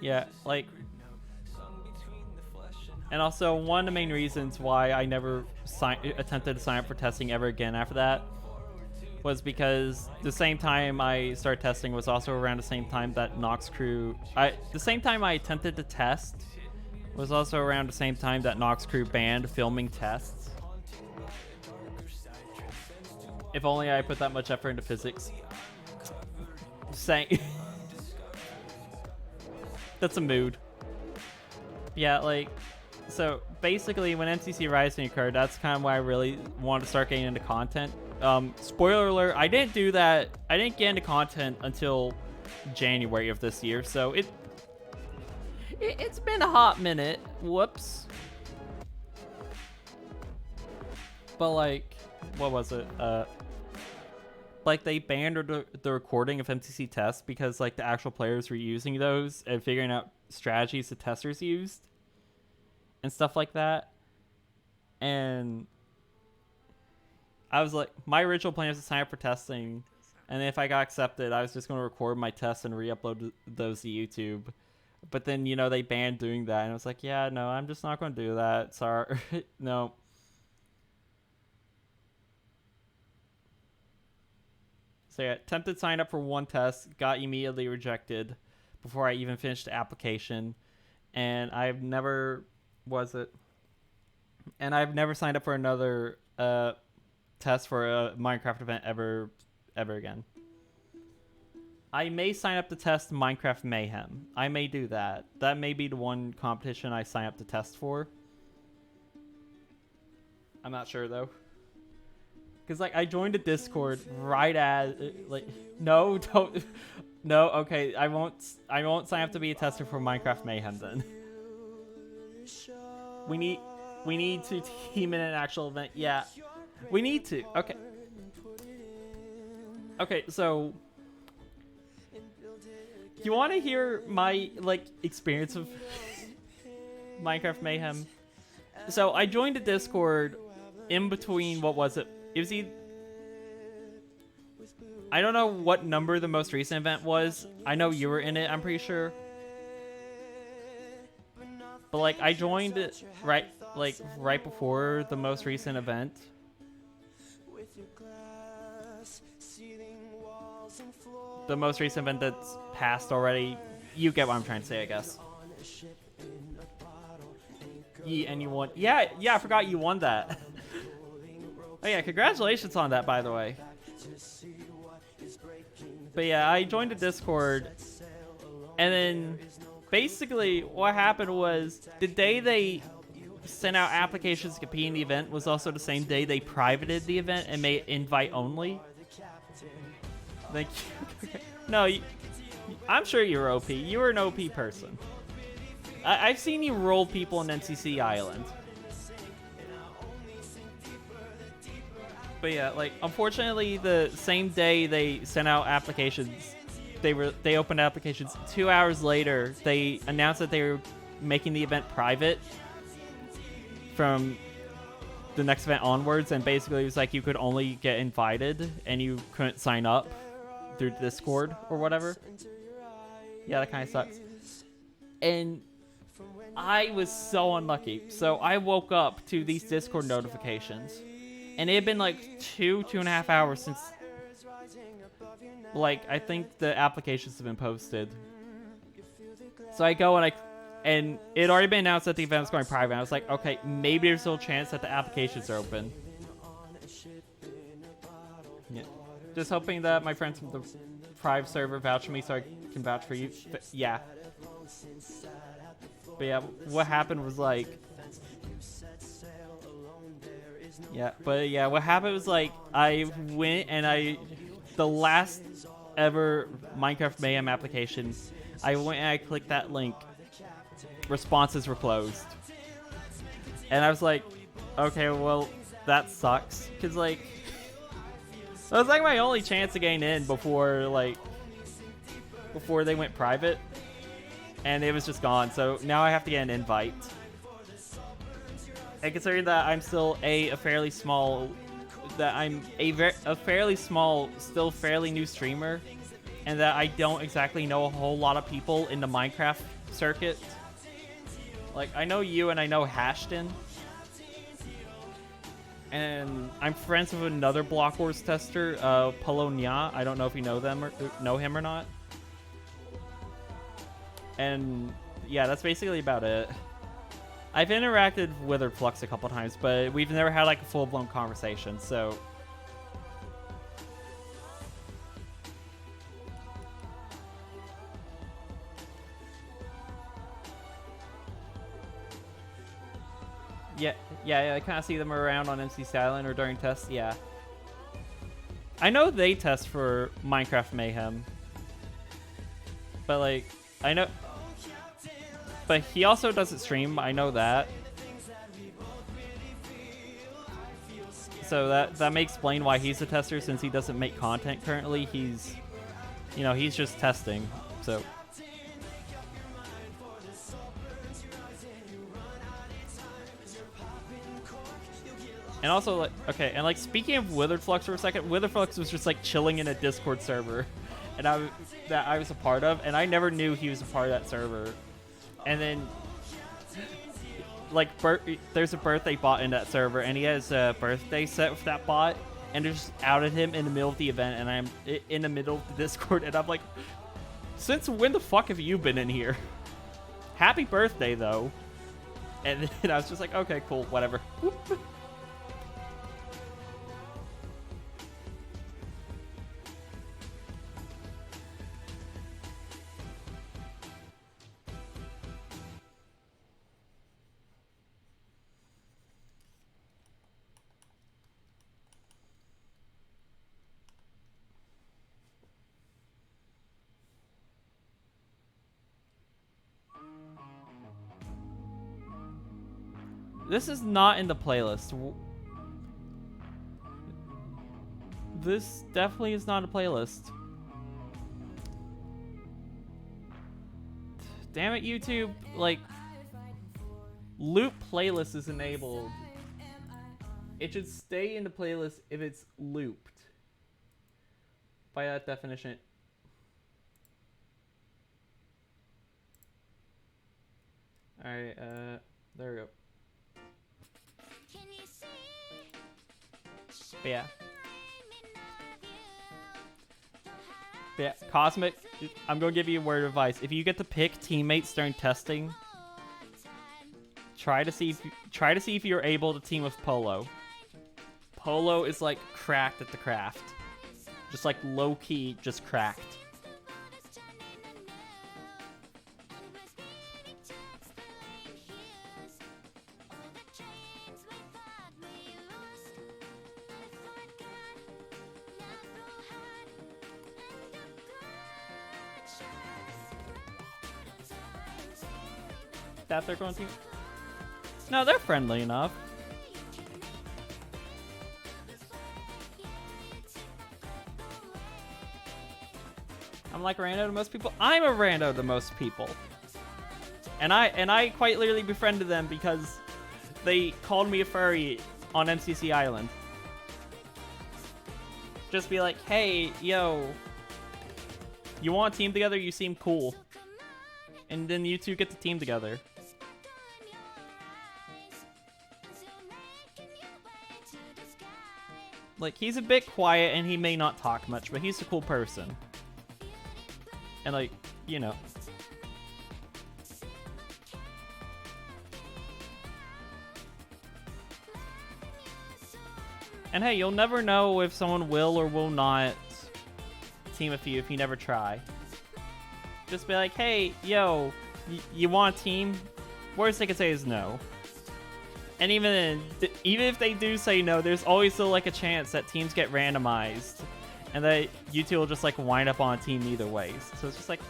Yeah, like. And also, one of the main reasons why I never attempted to sign up for testing ever again after that was because the same time I started testing was also around the same time that Nox Crew... the same time I attempted to test was also around the same time that Nox Crew banned filming tests. If only I put that much effort into physics. Just saying. That's a mood. Yeah, like... So basically, when MCC Rising occurred, that's kind of why I really wanted to start getting into content. Spoiler alert, I didn't do that. I didn't get into content until January of this year, so it's been a hot minute. Whoops. But like, what was it? Like they banned the recording of MCC tests because like the actual players were using those and figuring out strategies the testers used. And stuff like that. And I was like, my original plan was to sign up for testing, and then if I got accepted, I was just going to record my tests and re-upload those to YouTube. But then, you know, they banned doing that, and I was like, yeah, no, I'm just not going to do that. Sorry. No. So yeah, attempted to sign up for one test, got immediately rejected before I even finished the application, and I've never... And I've never signed up for another test for a Minecraft event ever again. I may sign up to test Minecraft Mayhem. I may do that. That may be the one competition I sign up to test for. I'm not sure though. Cause like I joined a Discord right as like no, don't no, okay, I won't sign up to be a tester for Minecraft Mayhem then. We need to team in an actual event. Yeah, we need to. Okay. Okay, so you want to hear my like experience of Minecraft Mayhem? So I joined a Discord in between. What was it? It was I don't know what number the most recent event was. I know you were in it. I'm pretty sure. But like I joined it right before the most recent event. The most recent event that's passed already. You get what I'm trying to say, I guess. Yeah, and you won. Yeah, I forgot you won that. Oh yeah, congratulations on that, by the way. But yeah, I joined the Discord, and then basically what happened was the day they sent out applications to compete in the event was also the same day they privated the event and made it invite only. Thank you. No, I'm sure you're OP. You were an OP person. I've seen you roll people in NCC Island. But yeah, like, unfortunately, the same day they sent out applications, they opened applications. 2 hours later, they announced that they were making the event private from the next event onwards, and basically it was like you could only get invited and you couldn't sign up through Discord or whatever. Yeah, that kind of sucks. And I was so unlucky. So I woke up to these Discord notifications, and it had been like 2.5 hours since, like, I think the applications have been posted. So I go and it had already been announced that the event was going private. I was like, okay, maybe there's still a chance that the applications are open. Yeah. Just hoping that my friends from the private server vouch for me so I can vouch for you. But yeah. But yeah, what happened was like... Yeah, but yeah, what happened was like, I went and the last ever Minecraft Mayhem application, I went and I clicked that link. Responses were closed. And I was like, okay, well, that sucks. Because, like, that was like my only chance to gain in before they went private. And it was just gone. So now I have to get an invite. And considering that I'm still a fairly small, still fairly new streamer, and that I don't exactly know a whole lot of people in the Minecraft circuit. Like, I know you and I know Hashton. And I'm friends with another Block Wars tester, Polonia. I don't know if you know him or not. And yeah, that's basically about it. I've interacted with Flux a couple times, but we've never had like a full-blown conversation, so... Yeah, I kind of see them around on MC Island or during tests, yeah. I know they test for Minecraft Mayhem. But, like, I know... But he also doesn't stream, I know that. So that may explain why he's a tester, since he doesn't make content currently. He's just testing, so... And also, like, okay, and like, speaking of Withered Flux for a second, Withered Flux was just like chilling in a Discord server, and that I was a part of, and I never knew he was a part of that server. And then, like, there's a birthday bot in that server, and he has a birthday set with that bot, and they just outed him in the middle of the event, and I'm in the middle of the Discord, and I'm like, since when the fuck have you been in here? Happy birthday, though. And then I was just like, okay, cool, whatever. This is not in the playlist. This definitely is not a playlist. Damn it, YouTube. Like, loop playlist is enabled. It should stay in the playlist if it's looped. By that definition. Alright, there we go. But yeah, Cosmic, I'm gonna give you a word of advice. If you get to pick teammates during testing, try to see if you're able to team with Polo. Polo is like cracked at the craft. Just like low-key, just cracked. That they're going to? No, they're friendly enough. I'm like rando to most people. I'm a rando to most people. And I quite literally befriended them because they called me a furry on MCC Island. Just be like, hey, yo, you want to team together? You seem cool. And then you two get to team together. Like, he's a bit quiet and he may not talk much, but he's a cool person. And like, you know. And hey, you'll never know if someone will or will not team with you if you never try. Just be like, hey, yo, you want a team? Worst they could say is no. And even if they do say no, there's always still like a chance that teams get randomized. And that you two will just like wind up on a team either ways. So it's just like...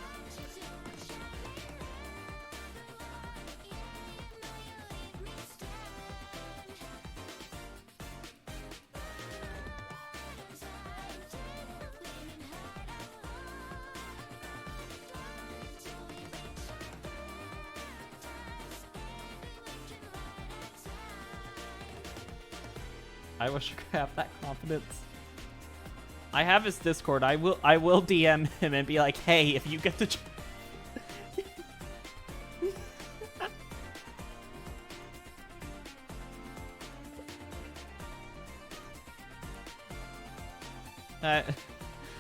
I wish I could have that confidence. I have his Discord. I will DM him and be like, hey, if you get to...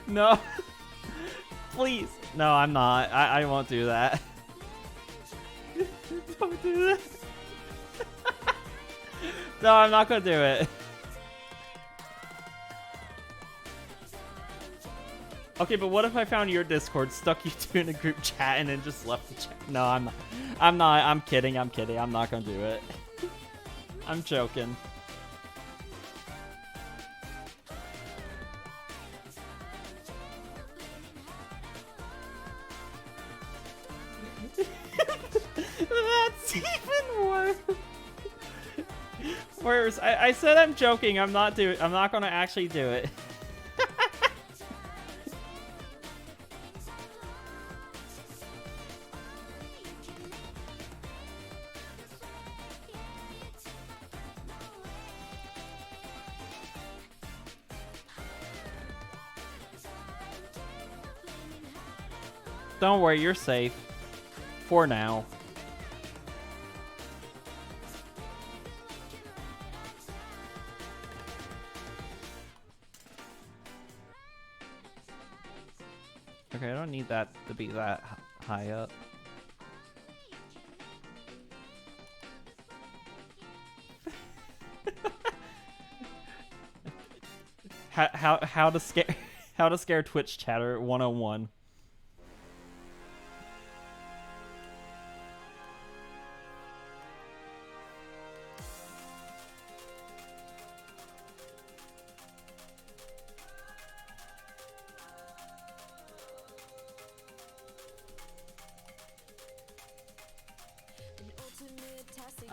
No. Please. No, I'm not. I won't do that. Don't do that. No, I'm not gonna do it. Okay, but what if I found your Discord, stuck you two in a group chat, and then just left the chat? No, I'm not. I'm not. I'm kidding. I'm kidding. I'm not gonna do it. I'm joking. That's even worse. Worse. I said I'm joking. I'm not gonna actually do it. Don't worry, you're safe. For now. Okay, I don't need that to be that high up. how to scare Twitch chatter 101.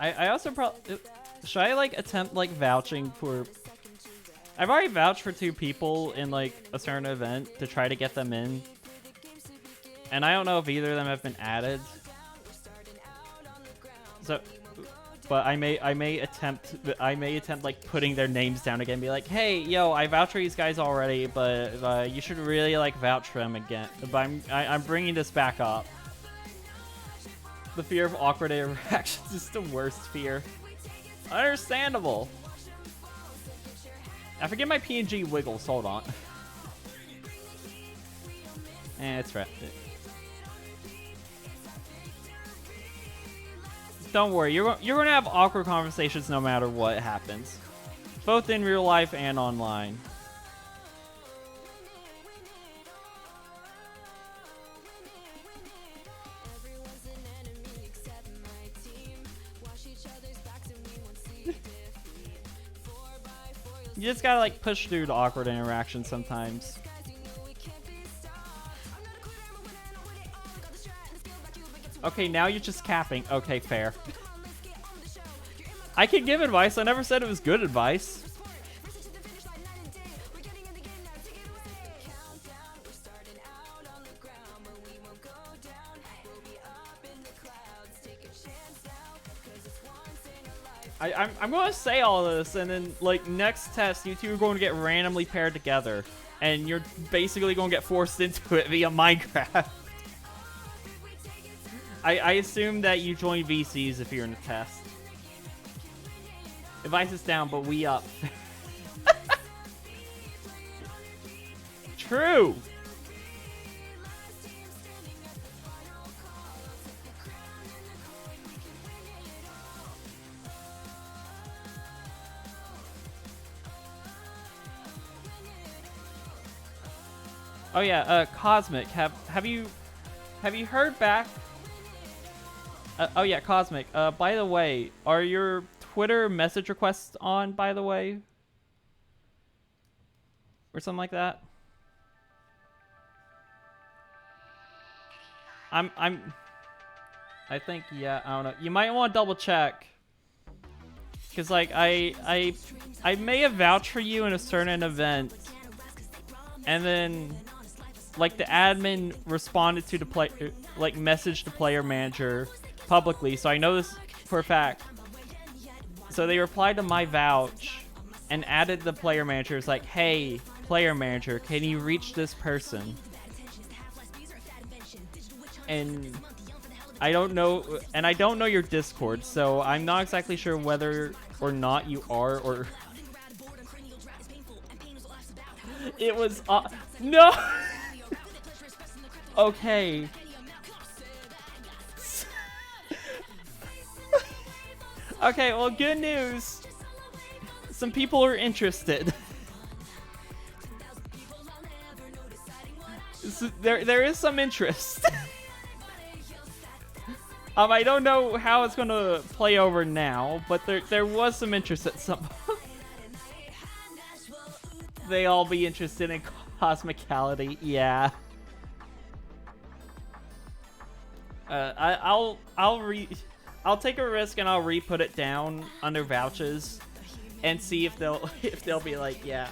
I also probably... Should I, like, attempt, like, vouching for... I've already vouched for 2 people in, like, a certain event to try to get them in. And I don't know if either of them have been added. So... But I may attempt, like, putting their names down again. Be like, hey, yo, I vouched for these guys already, but you should really, like, vouch for them again. But I'm bringing this back up. The fear of awkward interactions is the worst fear. Understandable. I forget my PNG wiggles. Hold on. It's right. Don't worry. You're gonna have awkward conversations no matter what happens, both in real life and online. You just gotta like push through the awkward interactions sometimes. Okay, now you're just capping. Okay, fair. I can give advice. I never said it was good advice. I'm going to say all of this, and then, like, next test, you two are going to get randomly paired together. And you're basically going to get forced into it via Minecraft. I assume that you join VCs if you're in a test. Advice is down, but we up. True! Oh yeah, Cosmic, have you heard back? Oh yeah, Cosmic. By the way, are your Twitter message requests on? By the way, or something like that. I think yeah. I don't know. You might want to double check, cause like I may have vouched for you in a certain event, and then like the admin responded to the play, like message the player manager publicly, so I know this for a fact. So they replied to my vouch and added the player manager. It's like, hey, player manager, can you reach this person? And I don't know your Discord, so I'm not exactly sure whether or not you are, or it was no. Okay. Okay, well, good news. Some people are interested. So there is some interest. I don't know how it's gonna play over now, but there was some interest at some point. They all be interested in cosmicality, yeah. I'll take a risk and I'll re-put it down under vouchers and see if they'll be like, yeah.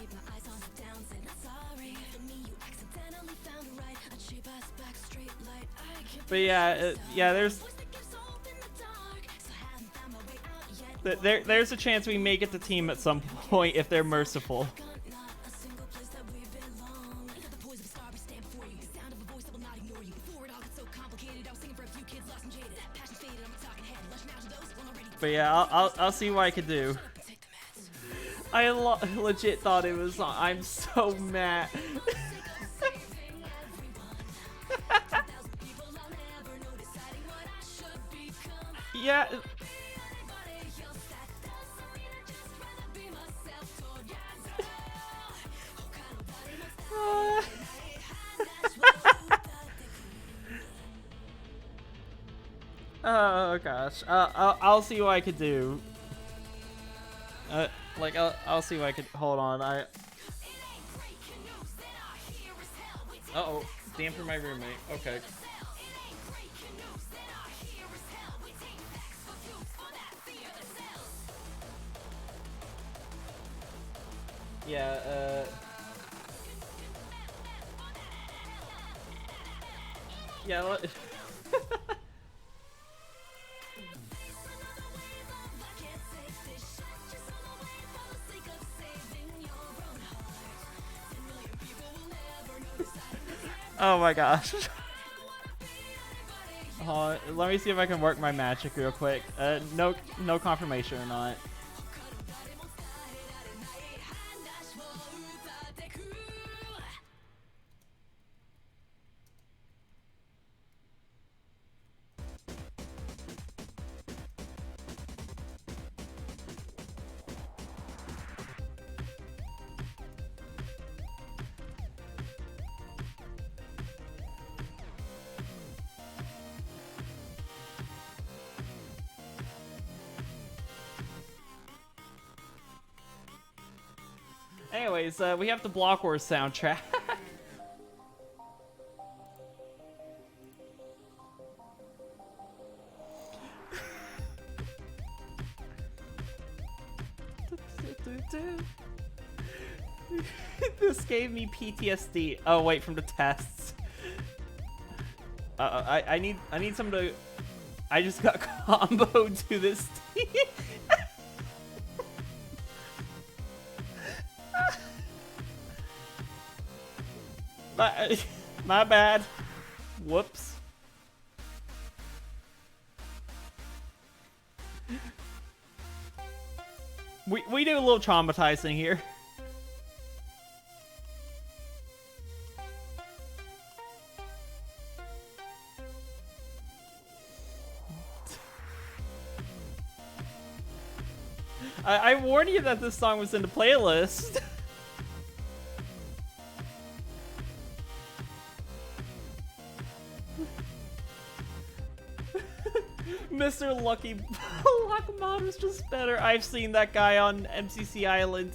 But yeah, there's a chance we may get the team at some point if they're merciful. But yeah, I'll see what I can do. I legit thought it was. I'm so mad. Yeah. Oh gosh, I'll see what I could do. Like I'll see what I could. Hold on, Uh-oh, damn for my roommate. Okay. Yeah. Yeah. Oh my gosh. Let me see if I can work my magic real quick. No confirmation or not. Anyways, we have the Block Wars soundtrack. This gave me PTSD. Oh wait, from the tests. I need some to. I just got comboed to this team. My bad. Whoops. We do a little traumatizing here. I warned you that this song was in the playlist. Mr. Lucky Block is just better. I've seen that guy on MCC Island.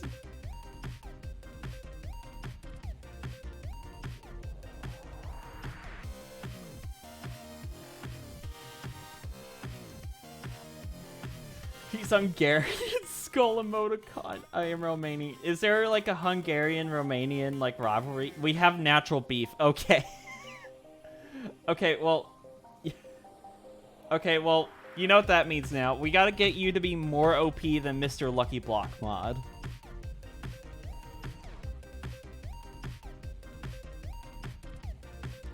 He's Hungarian. Skull emoticon. I am Romanian. Is there like a Hungarian-Romanian like rivalry? We have natural beef. Okay. Okay, well... Okay, well, you know what that means now. We gotta get you to be more OP than Mr. Lucky Block mod.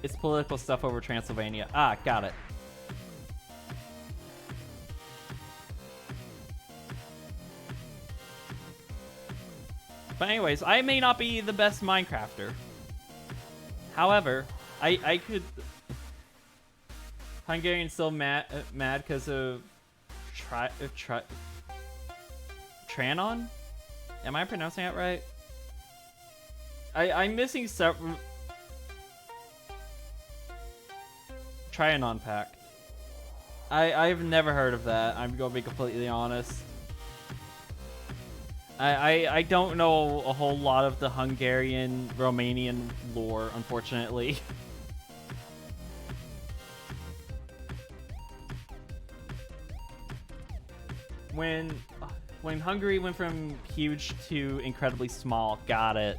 It's political stuff over Transylvania. Ah, got it. But anyways, I may not be the best Minecrafter. However, I could... Hungarian's still mad because of Tranon? Am I pronouncing that right? I'm missing several... Trianon Pact. I've never heard of that. I'm gonna be completely honest. I don't know a whole lot of the Hungarian, Romanian lore, unfortunately. When Hungary went from huge to incredibly small, got it.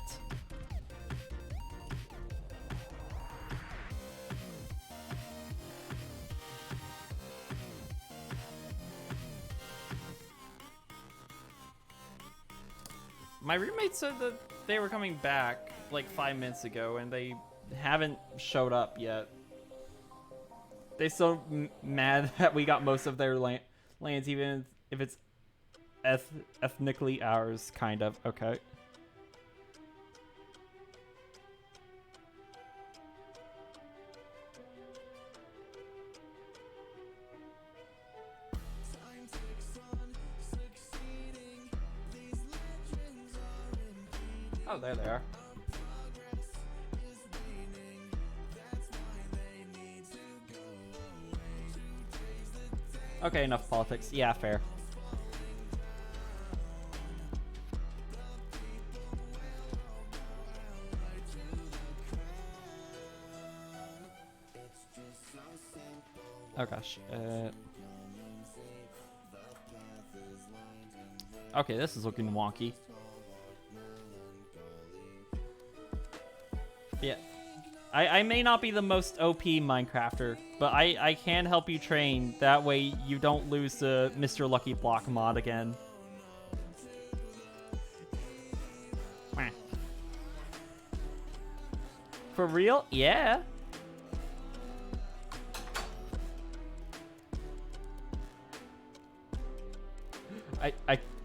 My roommate said that they were coming back like 5 minutes ago, and they haven't showed up yet. They're so mad that we got most of their lands, even if it's ethnically ours, kind of. Okay. Oh, there they are. Okay, enough politics. Yeah, fair. Oh gosh. Okay, this is looking wonky. Yeah. I may not be the most OP Minecrafter, but I can help you train. That way you don't lose the Mr. Lucky Block mod again. For real? Yeah.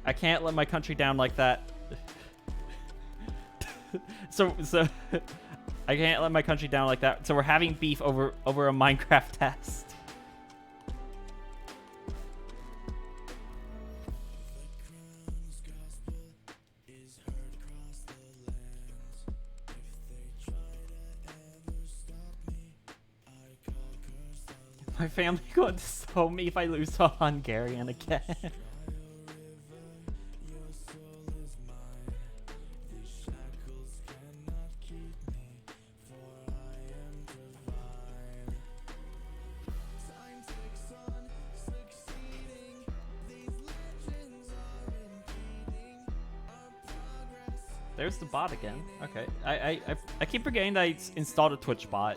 I can't let my country down like that. so I can't let my country down like that. So we're having beef over a Minecraft test. My family going to sue me if I lose to Hungarian again. There's the bot again. Okay. I keep forgetting that I installed a Twitch bot.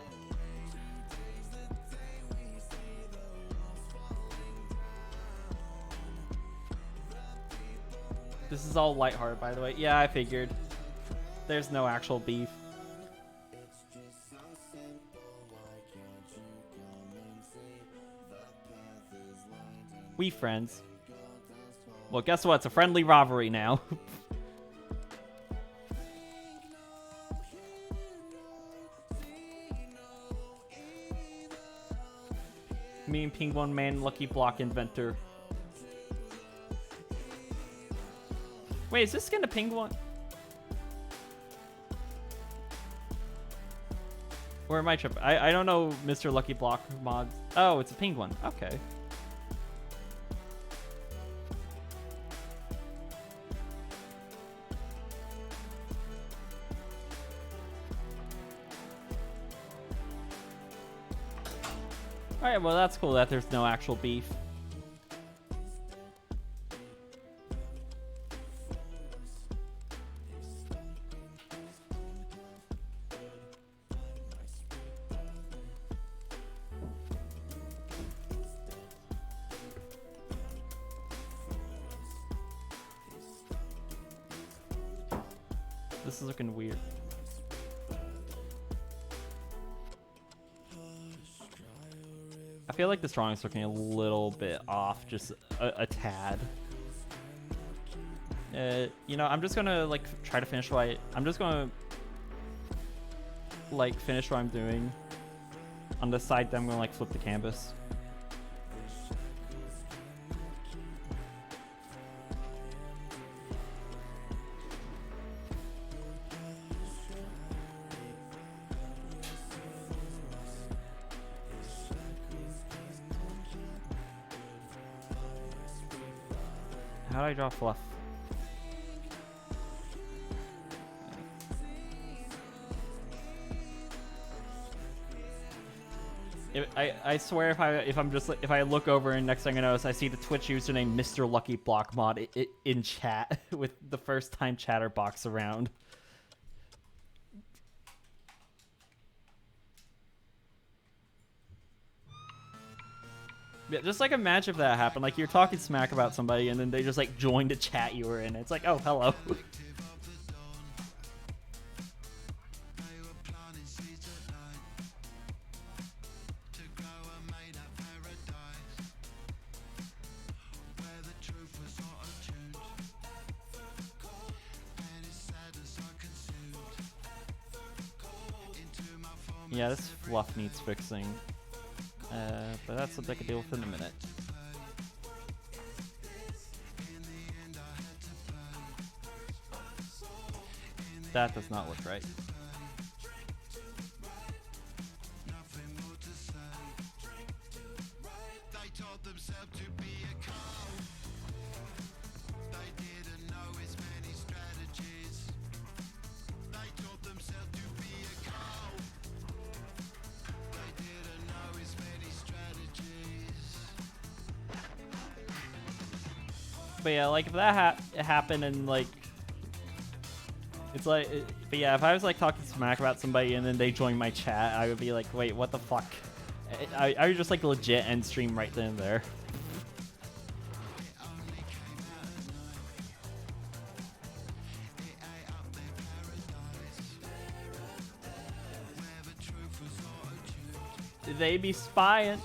This is all lighthearted, by the way. Yeah, I figured. There's no actual beef. We friends. Well, guess what? It's a friendly rivalry now. Me and Penguin Man, Lucky Block Inventor. Wait, is this skin a Penguin? Or am I tripping? I don't know Mr. Lucky Block mods. Oh, it's a Penguin. Okay. Alright, well that's cool that there's no actual beef. This is looking weird. I feel like this drawing is looking a little bit off, just a tad. You know, I'm just gonna like try to finish what I'm just gonna like finish what I'm doing. On the side, then I'm gonna like flip the canvas. How do I draw fluff? I swear if I look over and next thing I notice I see the Twitch username Mr. Lucky Block Mod in chat with the first time chatterbox around. Yeah, just like imagine if that happened. Like you're talking smack about somebody and then they just like joined a chat you were in. It's like, oh, hello. Yeah, this fluff needs fixing. But that's something I can deal with in a minute. That does not look right. But yeah, like if that happened and like, it's like, but yeah, if I was like talking smack about somebody and then they joined my chat, I would be like, wait, what the fuck? I would just like legit end stream right then and there. They be spying.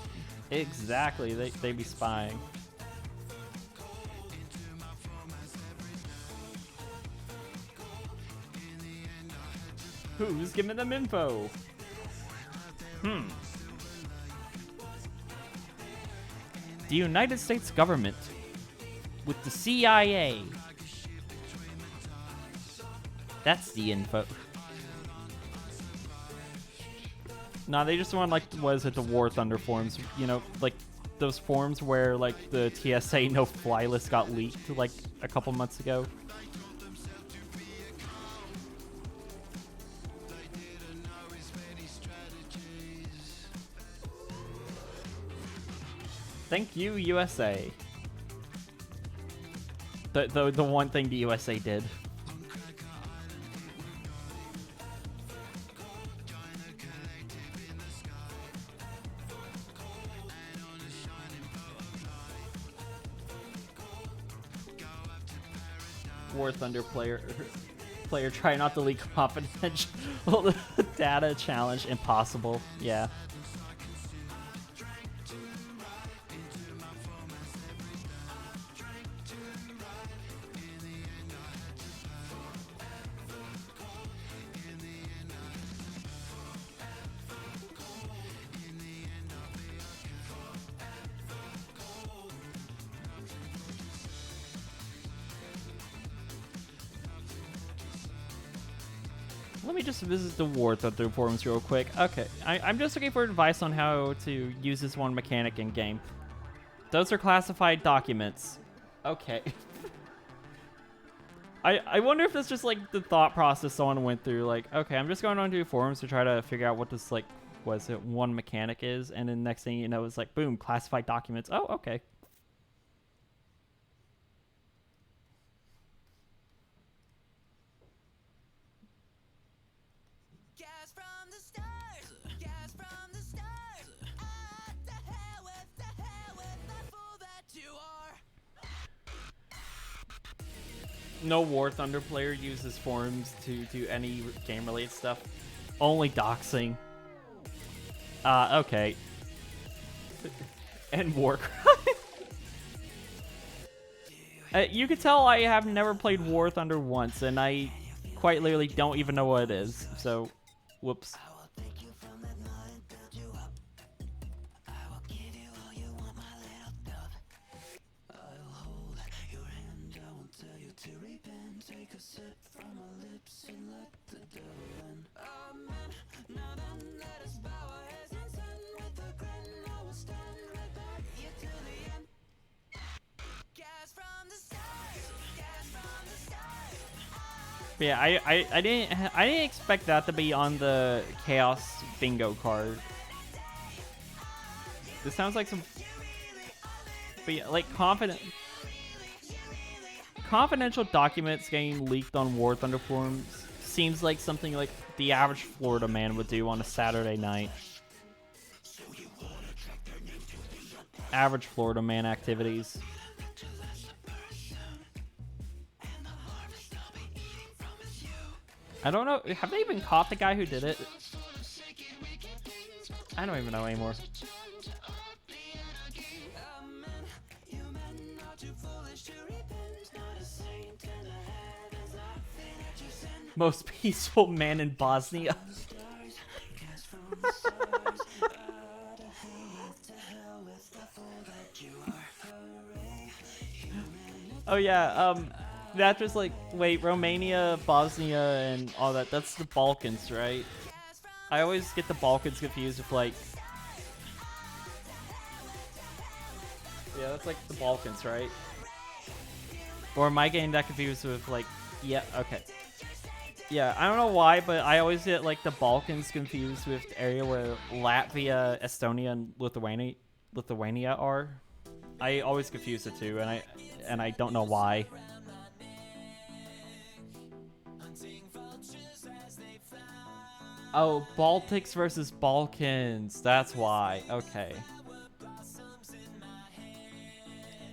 Exactly, they be spying. Who's giving them info? The United States government with the CIA. That's the info. Nah, they just want like, what is it, the War Thunder forums? You know, like those forums where like the TSA no-fly list got leaked like a couple months ago. Thank you, USA. The one thing the USA did. War Thunder player try not to leak confidential data challenge. Impossible. Yeah. Let me just visit the War Thunder forums real quick. Okay, I'm just looking for advice on how to use this one mechanic in game. Those are classified documents. Okay. I wonder if that's just like the thought process someone went through. Like, okay, I'm just going onto forums to try to figure out what this like, was it one mechanic is, and then next thing you know, it's like, boom, classified documents. Oh, okay. No War Thunder player uses forums to do any game-related stuff. Only doxing. Okay. And Warcry. You could tell I have never played War Thunder once, and I quite literally don't even know what it is. So, whoops. Yeah, I didn't expect that to be on the Chaos Bingo card. This sounds like some, but yeah, like confidential documents getting leaked on War Thunder forums seems like something like the average Florida man would do on a Saturday night. Average Florida man activities. I don't know. Have they even caught the guy who did it? I don't even know anymore. Most peaceful man in Bosnia. Oh yeah, that just like, wait, Romania, Bosnia, and all that, that's the Balkans, right? I always get the Balkans confused with like, yeah, that's like the Balkans, right? Or am I getting that confused with like, yeah, okay. Yeah, I don't know why, but I always get like the Balkans confused with the area where Latvia, Estonia, and Lithuania are. I always confuse the two, and I don't know why. Oh, Baltics versus Balkans. That's why. Okay.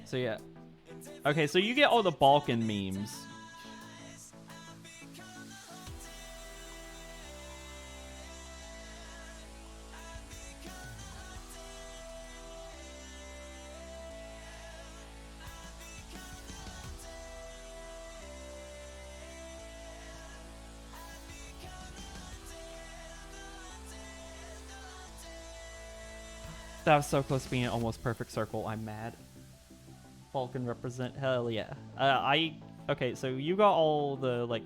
So yeah. Okay, so you get all the Balkan memes. That was so close to being an almost perfect circle. I'm mad. Balkan represent. Hell yeah. Okay, so you got all the like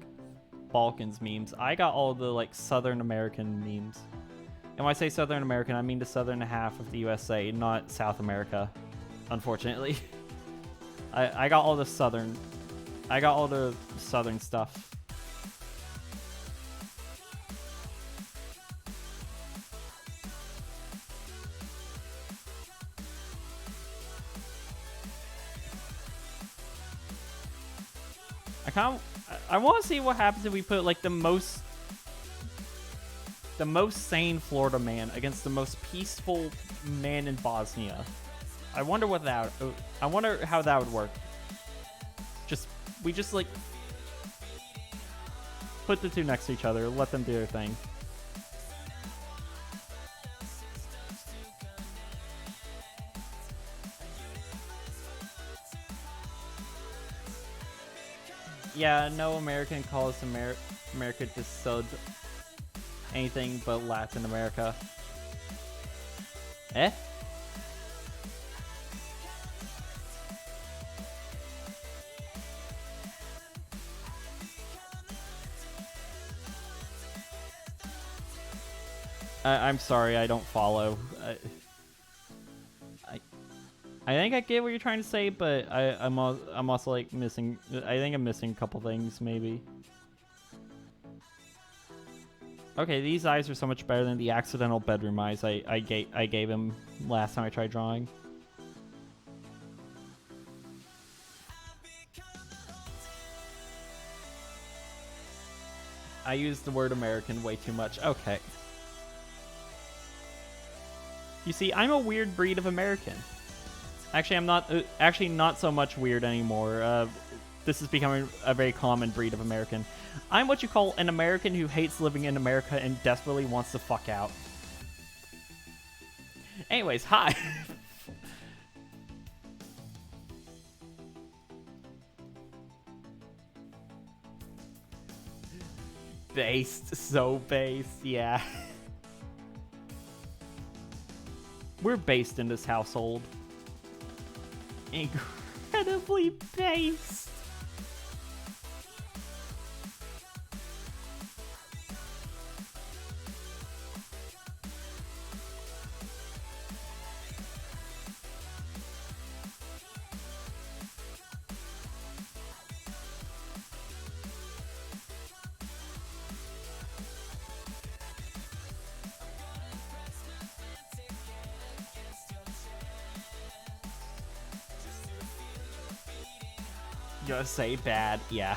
Balkans memes. I got all the like Southern American memes. And when I say Southern American, I mean the southern half of the USA, not South America. Unfortunately. I got all the southern. I got all the southern stuff. I want to see what happens if we put like the most sane Florida man against the most peaceful man in Bosnia. I wonder how that would work. We just like put the two next to each other. Let them do their thing. Yeah, no American calls America just sub anything but Latin America. Eh? I'm sorry, I don't follow. I think I get what you're trying to say, but I'm also like missing. I think I'm missing a couple things, maybe. Okay, these eyes are so much better than the accidental bedroom eyes I gave him last time I tried drawing. I used the word American way too much. Okay. You see, I'm a weird breed of American. Actually, I'm not. Actually, not so much weird anymore. This is becoming a very common breed of American. I'm what you call an American who hates living in America and desperately wants to fuck out. Anyways, hi. Based, so based, yeah. We're based in this household. Incredibly based. USA bad, yeah.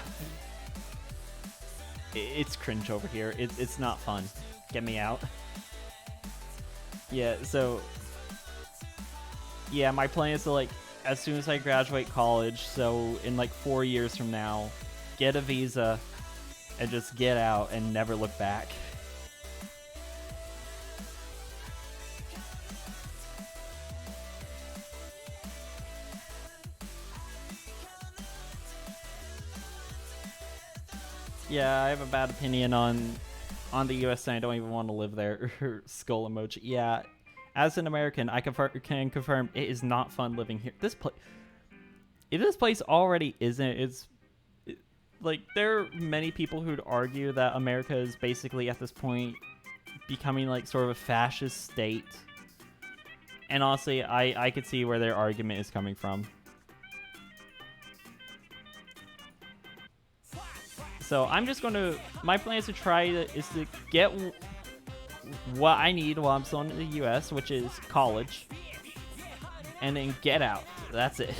It's cringe over here. It's not fun. Get me out. Yeah, so yeah, my plan is to, like, as soon as I graduate college, so in like 4 years from now, get a visa and just get out and never look back. Yeah, I have a bad opinion on the US and I don't even want to live there. Skull emoji. Yeah, as an American, I can confirm it is not fun living here. If this place already isn't, like, there are many people who'd argue that America is basically at this point becoming like sort of a fascist state. And honestly, I could see where their argument is coming from. So I'm just going to, my plan is to get what I need while I'm still in the US, which is college, and then get out. That's it.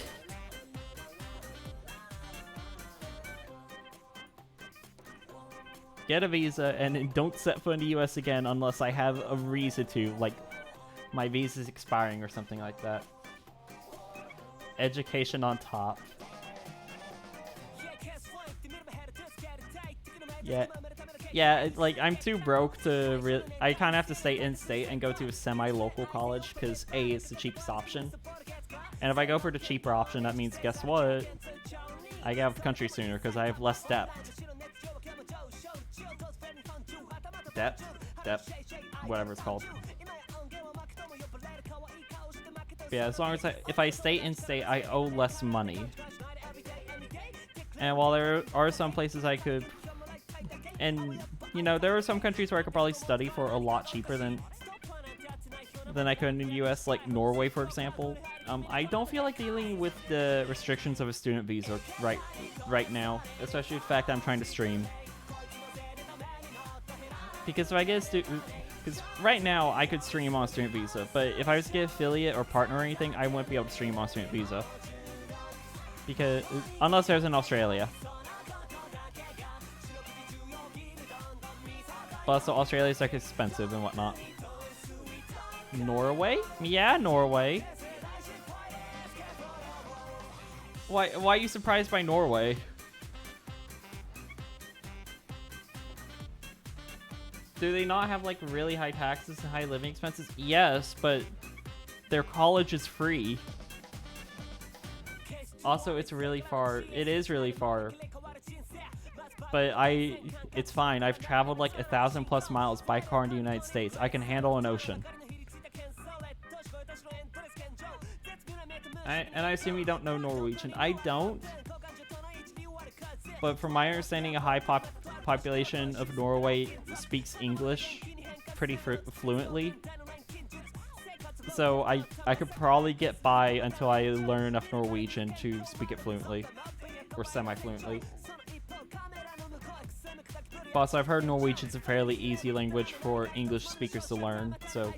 Get a visa, and then don't set foot in the US again unless I have a reason to, like my visa's expiring or something like that. Education on top. Yeah, like, I'm too broke to I kind of have to stay in-state and go to a semi-local college, because A, it's the cheapest option. And if I go for the cheaper option, that means, guess what? I get out of the country sooner, because I have less debt. Debt? Whatever it's called. But yeah, as long as if I stay in-state, I owe less money. And while there are some places I could... And, you know, there are some countries where I could probably study for a lot cheaper than I could in the US, like Norway, for example. I don't feel like dealing with the restrictions of a student visa right now, especially the fact that I'm trying to stream. Because if I get a student... Because right now, I could stream on a student visa, but if I was to get affiliate or partner or anything, I wouldn't be able to stream on a student visa. Because... Unless I was in Australia. Plus, so Australia's like expensive and whatnot. Norway? Yeah, Norway. Why are you surprised by Norway? Do they not have like really high taxes and high living expenses? Yes, but their college is free. Also, it's really far. It is really far. But it's fine. I've traveled like 1,000+ miles by car in the United States. I can handle an ocean. And I assume you don't know Norwegian. I don't. But from my understanding, a high population of Norway speaks English pretty fluently. So I could probably get by until I learn enough Norwegian to speak it fluently. Or semi-fluently. Plus, I've heard Norwegian's a fairly easy language for English speakers to learn, so...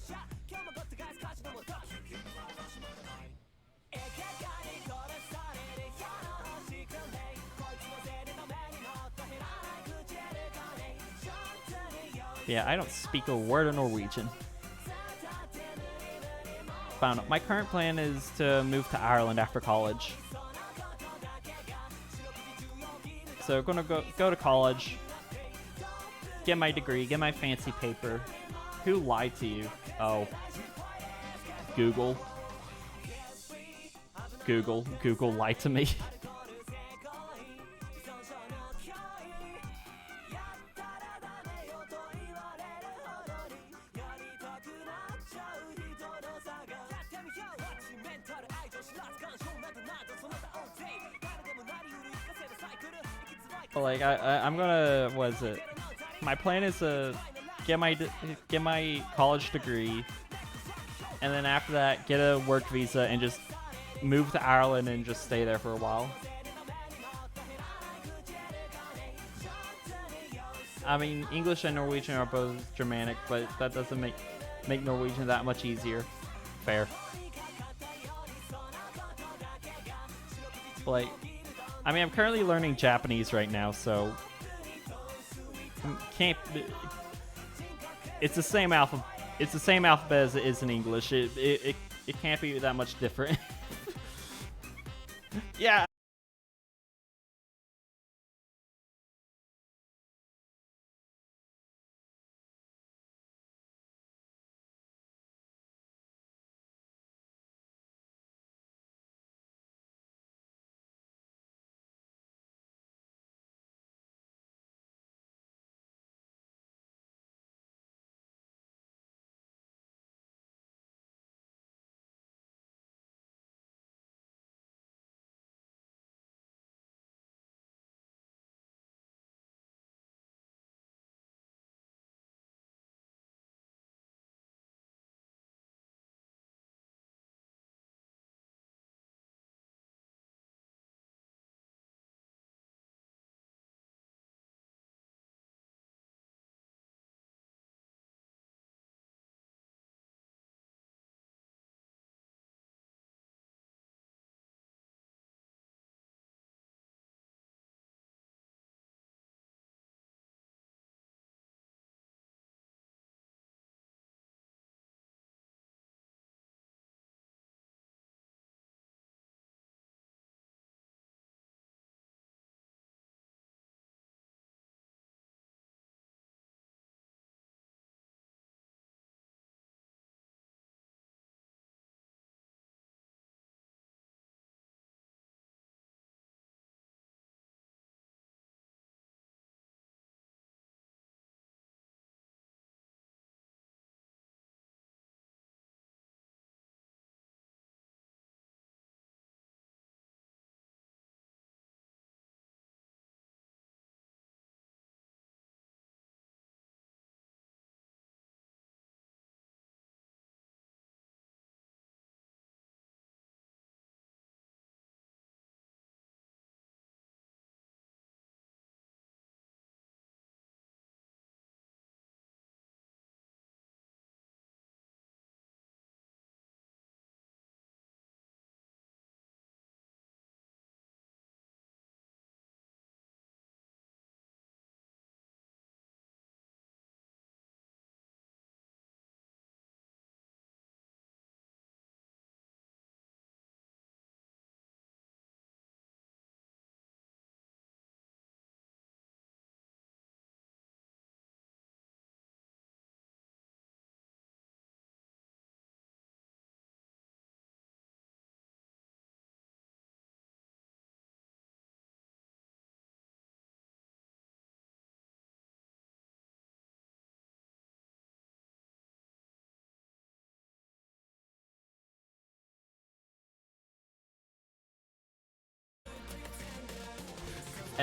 Yeah, I don't speak a word of Norwegian. Found out. My current plan is to move to Ireland after college. So I'm gonna go to college, get my degree, get my fancy paper. Who lied to you? Oh. Google. Google lied to me. Like I'm gonna, what is it? My plan is to get my college degree, and then after that get a work visa and just move to Ireland and just stay there for a while. I mean, English and Norwegian are both Germanic, but that doesn't make Norwegian that much easier. Fair. Like, I mean, I'm currently learning Japanese right now, so it's the same alphabet. It's the same alphabet as it is in English. It can't be that much different. Yeah.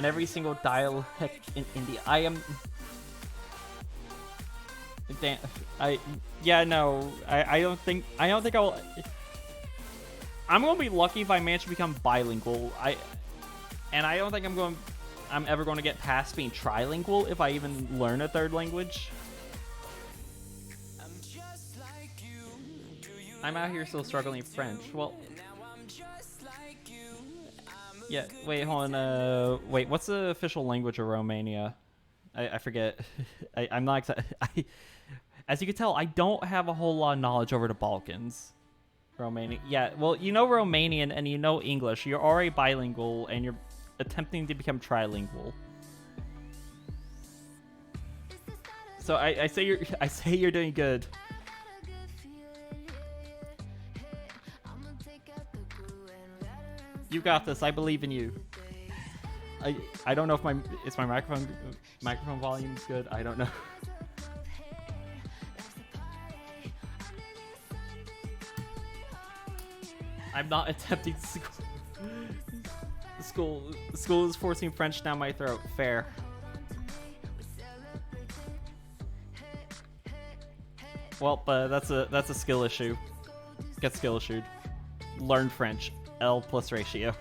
and every single dialect in India. I am. Damn. Yeah, no. I don't think I'll. I'm gonna be lucky if I manage to become bilingual. I don't think I'm ever going to get past being trilingual if I even learn a third language. I'm out here still struggling French. Well, yeah. Wait, hold on. Wait, what's the official language of Romania? I forget. I'm not excited. As you can tell, I don't have a whole lot of knowledge over the Balkans. Romania. Yeah, well, you know Romanian and you know English. You're already bilingual and you're attempting to become trilingual. So I say you're doing good. You got this. I believe in you. I don't know if my microphone volume is good. I don't know. I'm not attempting school is forcing French down my throat. Fair. Well, that's a skill issue. Get skill issued. Learn French. L plus ratio.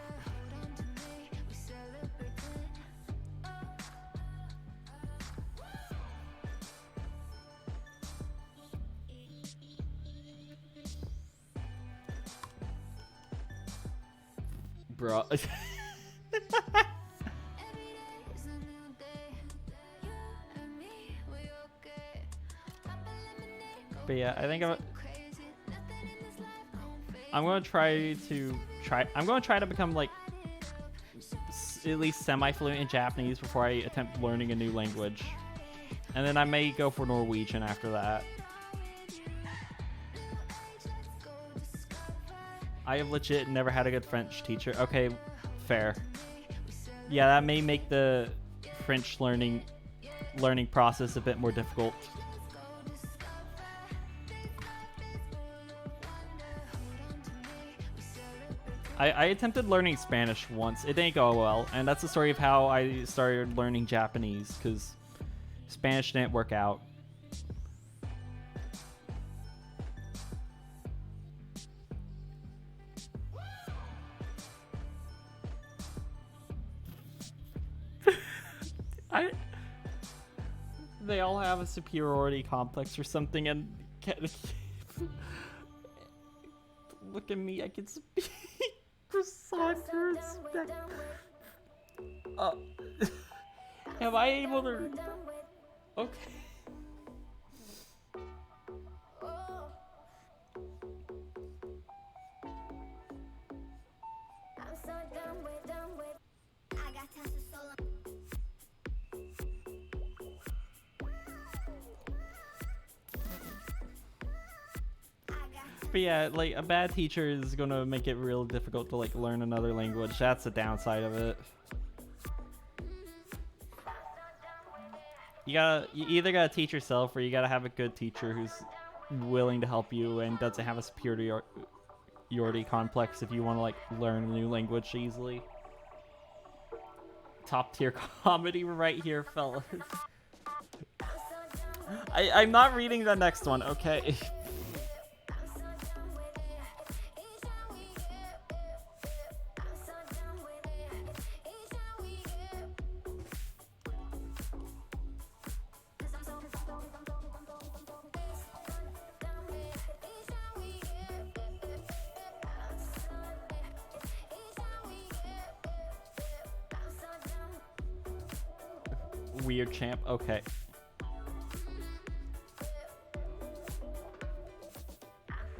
Bro. But yeah, I think I'm gonna try to become like at least semi-fluent in Japanese before I attempt learning a new language, and then I may go for Norwegian after that. I have legit never had a good French teacher. Okay, fair. Yeah, that may make the French learning process a bit more difficult. I attempted learning Spanish once. It didn't go well, and that's the story of how I started learning Japanese, because Spanish didn't work out. They all have a superiority complex or something, and look at me, I can speak croissant respect. Am I able to? Okay. But yeah, like a bad teacher is gonna make it real difficult to like learn another language. That's the downside of it. You either gotta teach yourself, or you gotta have a good teacher who's willing to help you and doesn't have a superiority complex if you want to like learn a new language easily. Top tier comedy right here, fellas. I'm not reading the next one, okay? Weird champ, okay.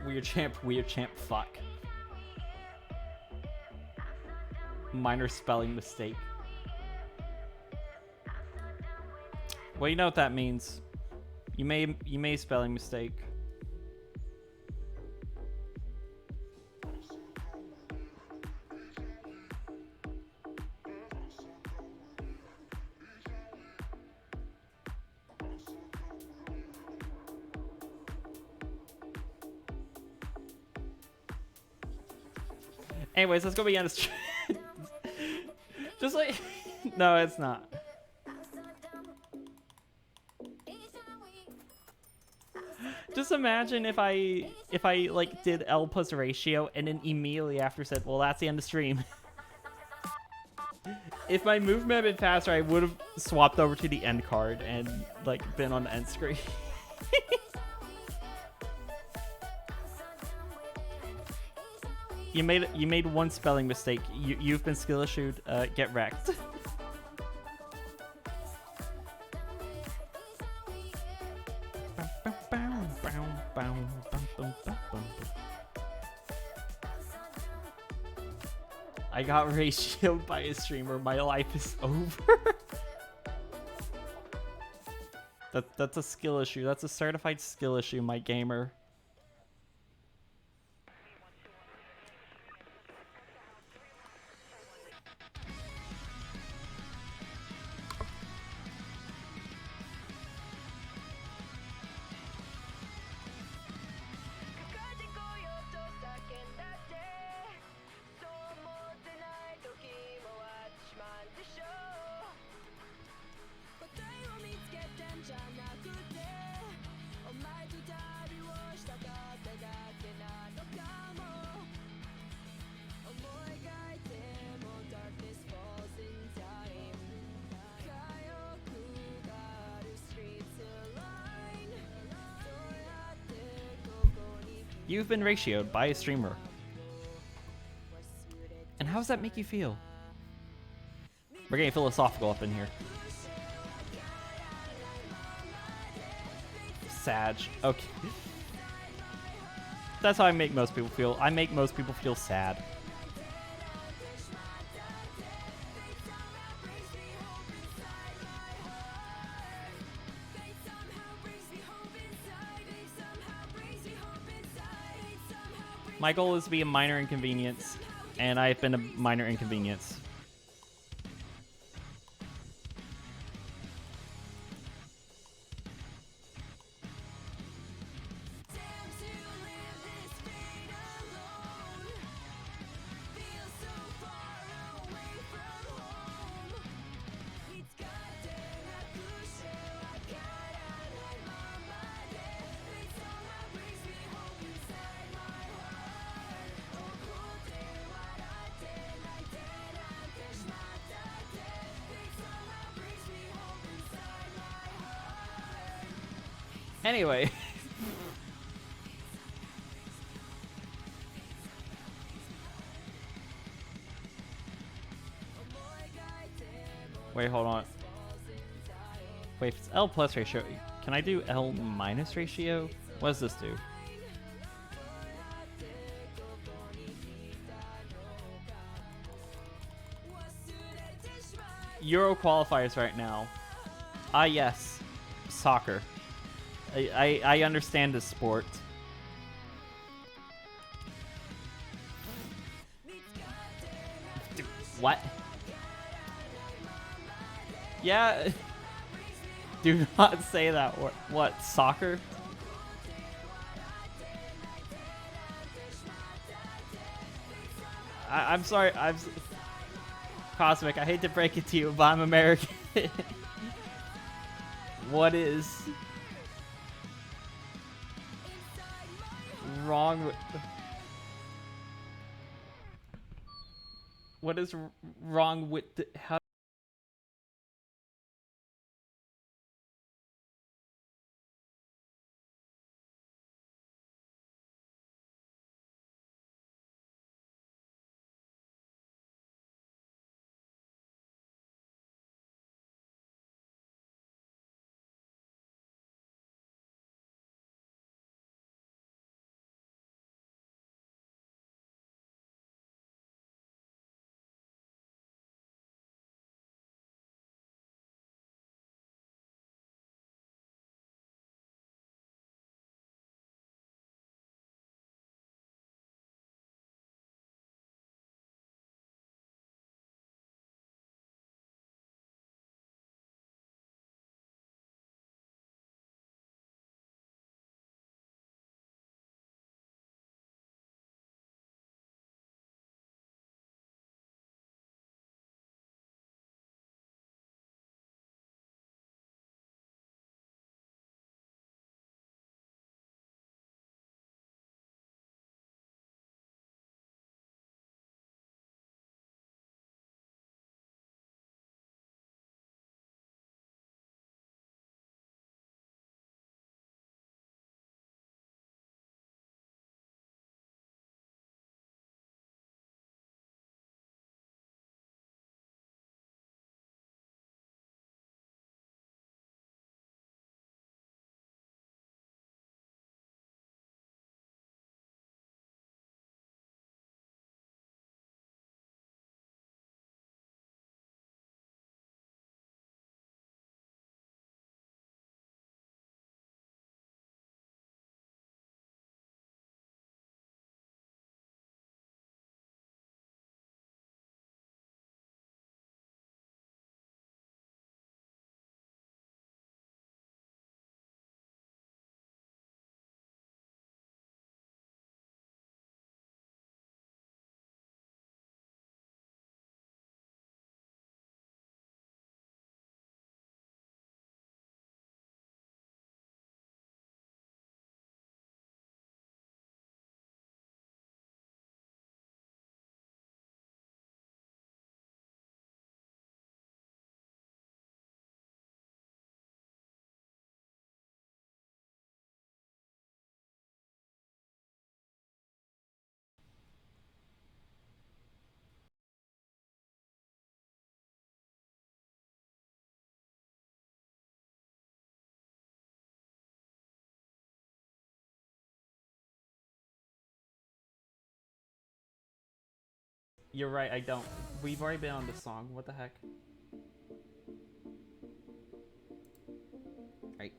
Weird champ, fuck. Minor spelling mistake. Well, you know what that means. You may spelling mistake. Anyways, let's go begin this. Just like No, it's not. Just imagine if I like did L plus ratio and then immediately after said, well, that's the end of stream. If my movement had been faster, I would have swapped over to the end card and like been on the end screen. You made one spelling mistake. You've been skill issued. Get wrecked. I got ratioed by a streamer. My life is over. That's a skill issue. That's a certified skill issue, my gamer. You've been ratioed by a streamer. And how does that make you feel? We're getting philosophical up in here. Sag. Okay. That's how I make most people feel. I make most people feel sad. My goal is to be a minor inconvenience, and I've been a minor inconvenience. Anyway. Wait, hold on. Wait, if it's L plus ratio, can I do L minus ratio? What does this do? Euro qualifiers right now. Ah, yes. Soccer. I understand the sport. What? Yeah. Do not say that. What? Soccer? I'm sorry. Cosmic, I hate to break it to you, but I'm American. What is wrong with... What is wrong with... How You're right, I don't. We've already been on this song. What the heck? Right.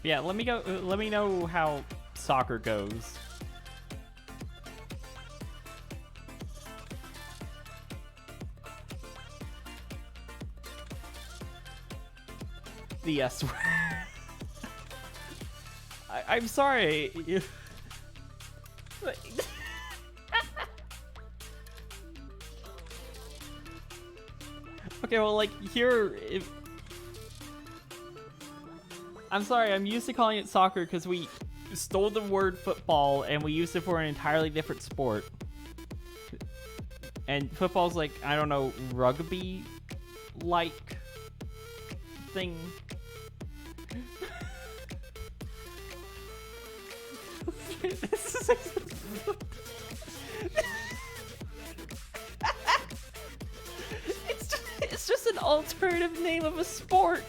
Yeah, let me go. Let me know how soccer goes. The S word. I'm sorry. Okay, well, like here, if I'm sorry, I'm used to calling it soccer because we stole the word football and we used it for an entirely different sport. And football's like, I don't know, rugby-like thing. This is it's just an alternative name of a sport.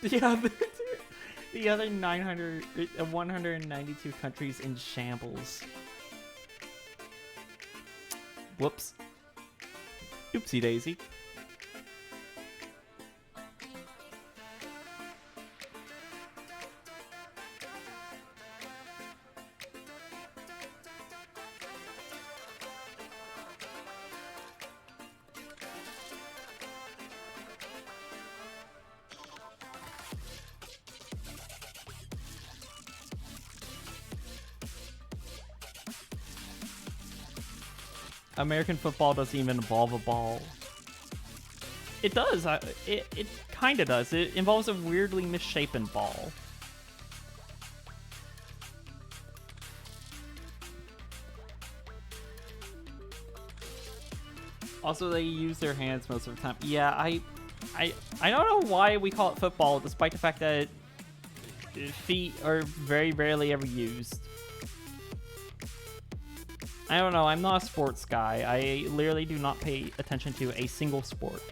The other 192 countries in shambles. Whoops. Oopsie daisy. American football doesn't even involve a ball. It does. It kind of does. It involves a weirdly misshapen ball. Also, they use their hands most of the time. Yeah, I don't know why we call it football, despite the fact that feet are very rarely ever used. I don't know, I'm not a sports guy. I literally do not pay attention to a single sport.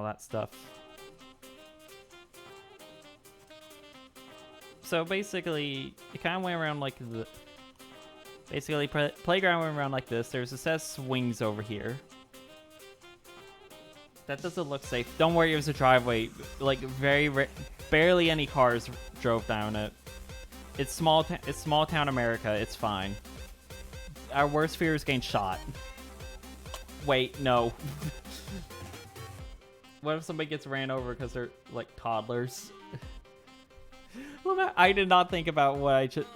all that stuff. So basically, it kind of went around like the... Basically, playground went around like this. There's a set of swings over here. That doesn't look safe. Don't worry, it was a driveway. Like, barely any cars drove down it. It's small town America. It's fine. Our worst fear is getting shot. Wait, no. What if somebody gets ran over because they're, like, toddlers? Well, I did not think about what I just...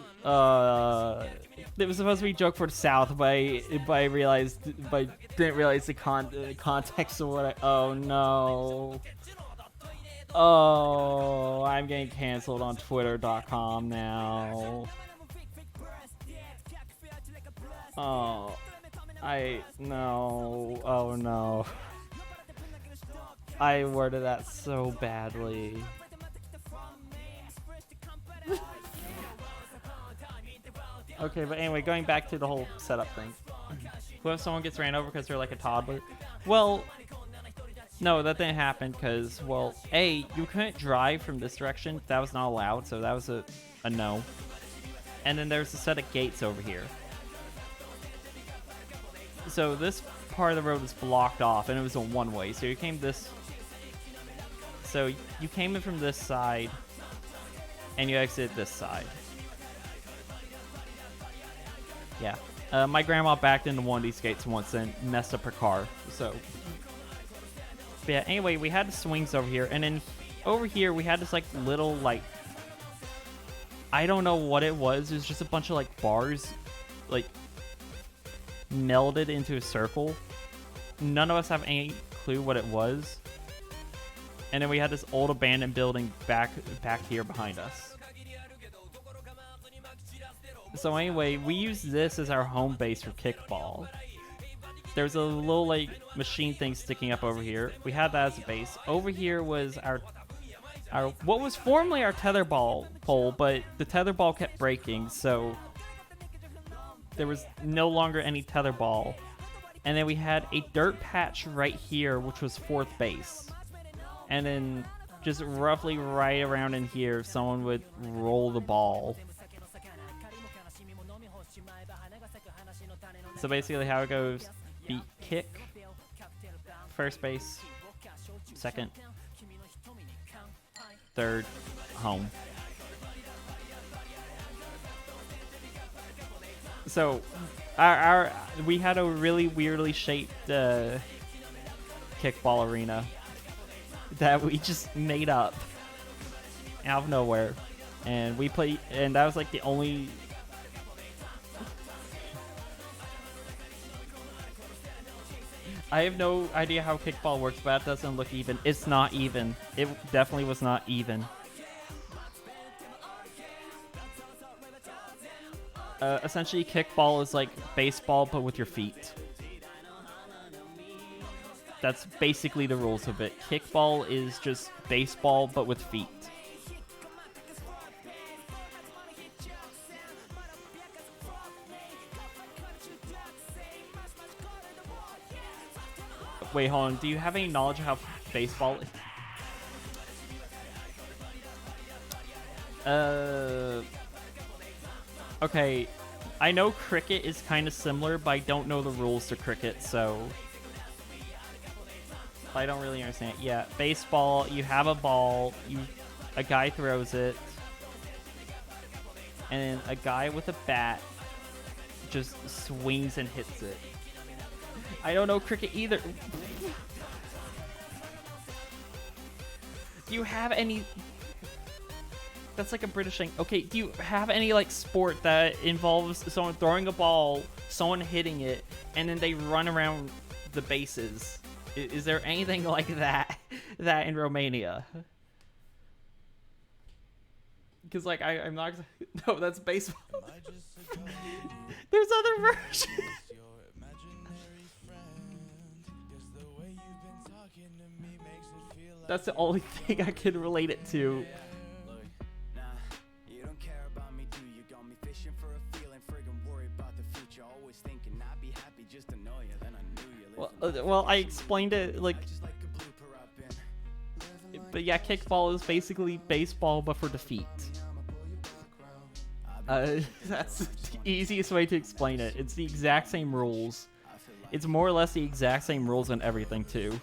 it was supposed to be a joke for the South, but I realized... But didn't realize the context of what I... Oh, no. Oh, I'm getting canceled on Twitter.com now. Oh, no. Oh, no. I worded that so badly. Okay, but anyway, going back to the whole setup thing. What if someone gets ran over because they're like a toddler? Well, no, that didn't happen because, well, A, you couldn't drive from this direction. That was not allowed, so that was a no. And then there's a set of gates over here. So this part of the road was blocked off, and it was a one-way. So you came this... So you came in from this side, and you exited this side. Yeah. My grandma backed into one of these gates once and messed up her car. So, but yeah, anyway, we had the swings over here. And then over here, we had this, like, little, like... I don't know what it was. It was just a bunch of, like, bars, like, melded into a circle. None of us have any clue what it was. And then we had this old abandoned building back here behind us. So anyway, we used this as our home base for kickball. There's a little, like, machine thing sticking up over here. We had that as a base. Over here was our what was formerly our tetherball pole, but the tetherball kept breaking, so there was no longer any tetherball. And then we had a dirt patch right here, which was fourth base. And then just roughly right around in here, someone would roll the ball. So basically how it goes, beat kick, first base, second, third, home. So we had a really weirdly shaped kickball arena that we just made up out of nowhere. And we played, and that was like the only... I have no idea how kickball works, but it doesn't look even. It's not even. It definitely was not even. Essentially, kickball is like baseball, but with your feet. That's basically the rules of it. Kickball is just baseball, but with feet. Wait, hold on. Do you have any knowledge of how baseball is? Okay. I know cricket is kind of similar, but I don't know the rules to cricket, so... I don't really understand. Yeah, baseball, you have a ball, a guy throws it, and then a guy with a bat just swings and hits it. I don't know cricket either. Do you have any... That's like a British thing. Okay, do you have any, like, sport that involves someone throwing a ball, someone hitting it, and then they run around the bases? Is there anything like that in Romania? Because, like, I'm not... No, that's baseball. There's other versions. That's the only thing I can relate it to. Well, I explained it, like... But yeah, kickball is basically baseball but for defeat. That's the easiest way to explain it. It's the exact same rules. It's more or less the exact same rules and everything too.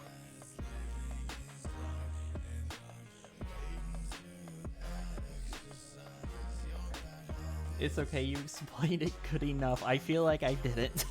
It's okay, you explained it good enough. I feel like I didn't.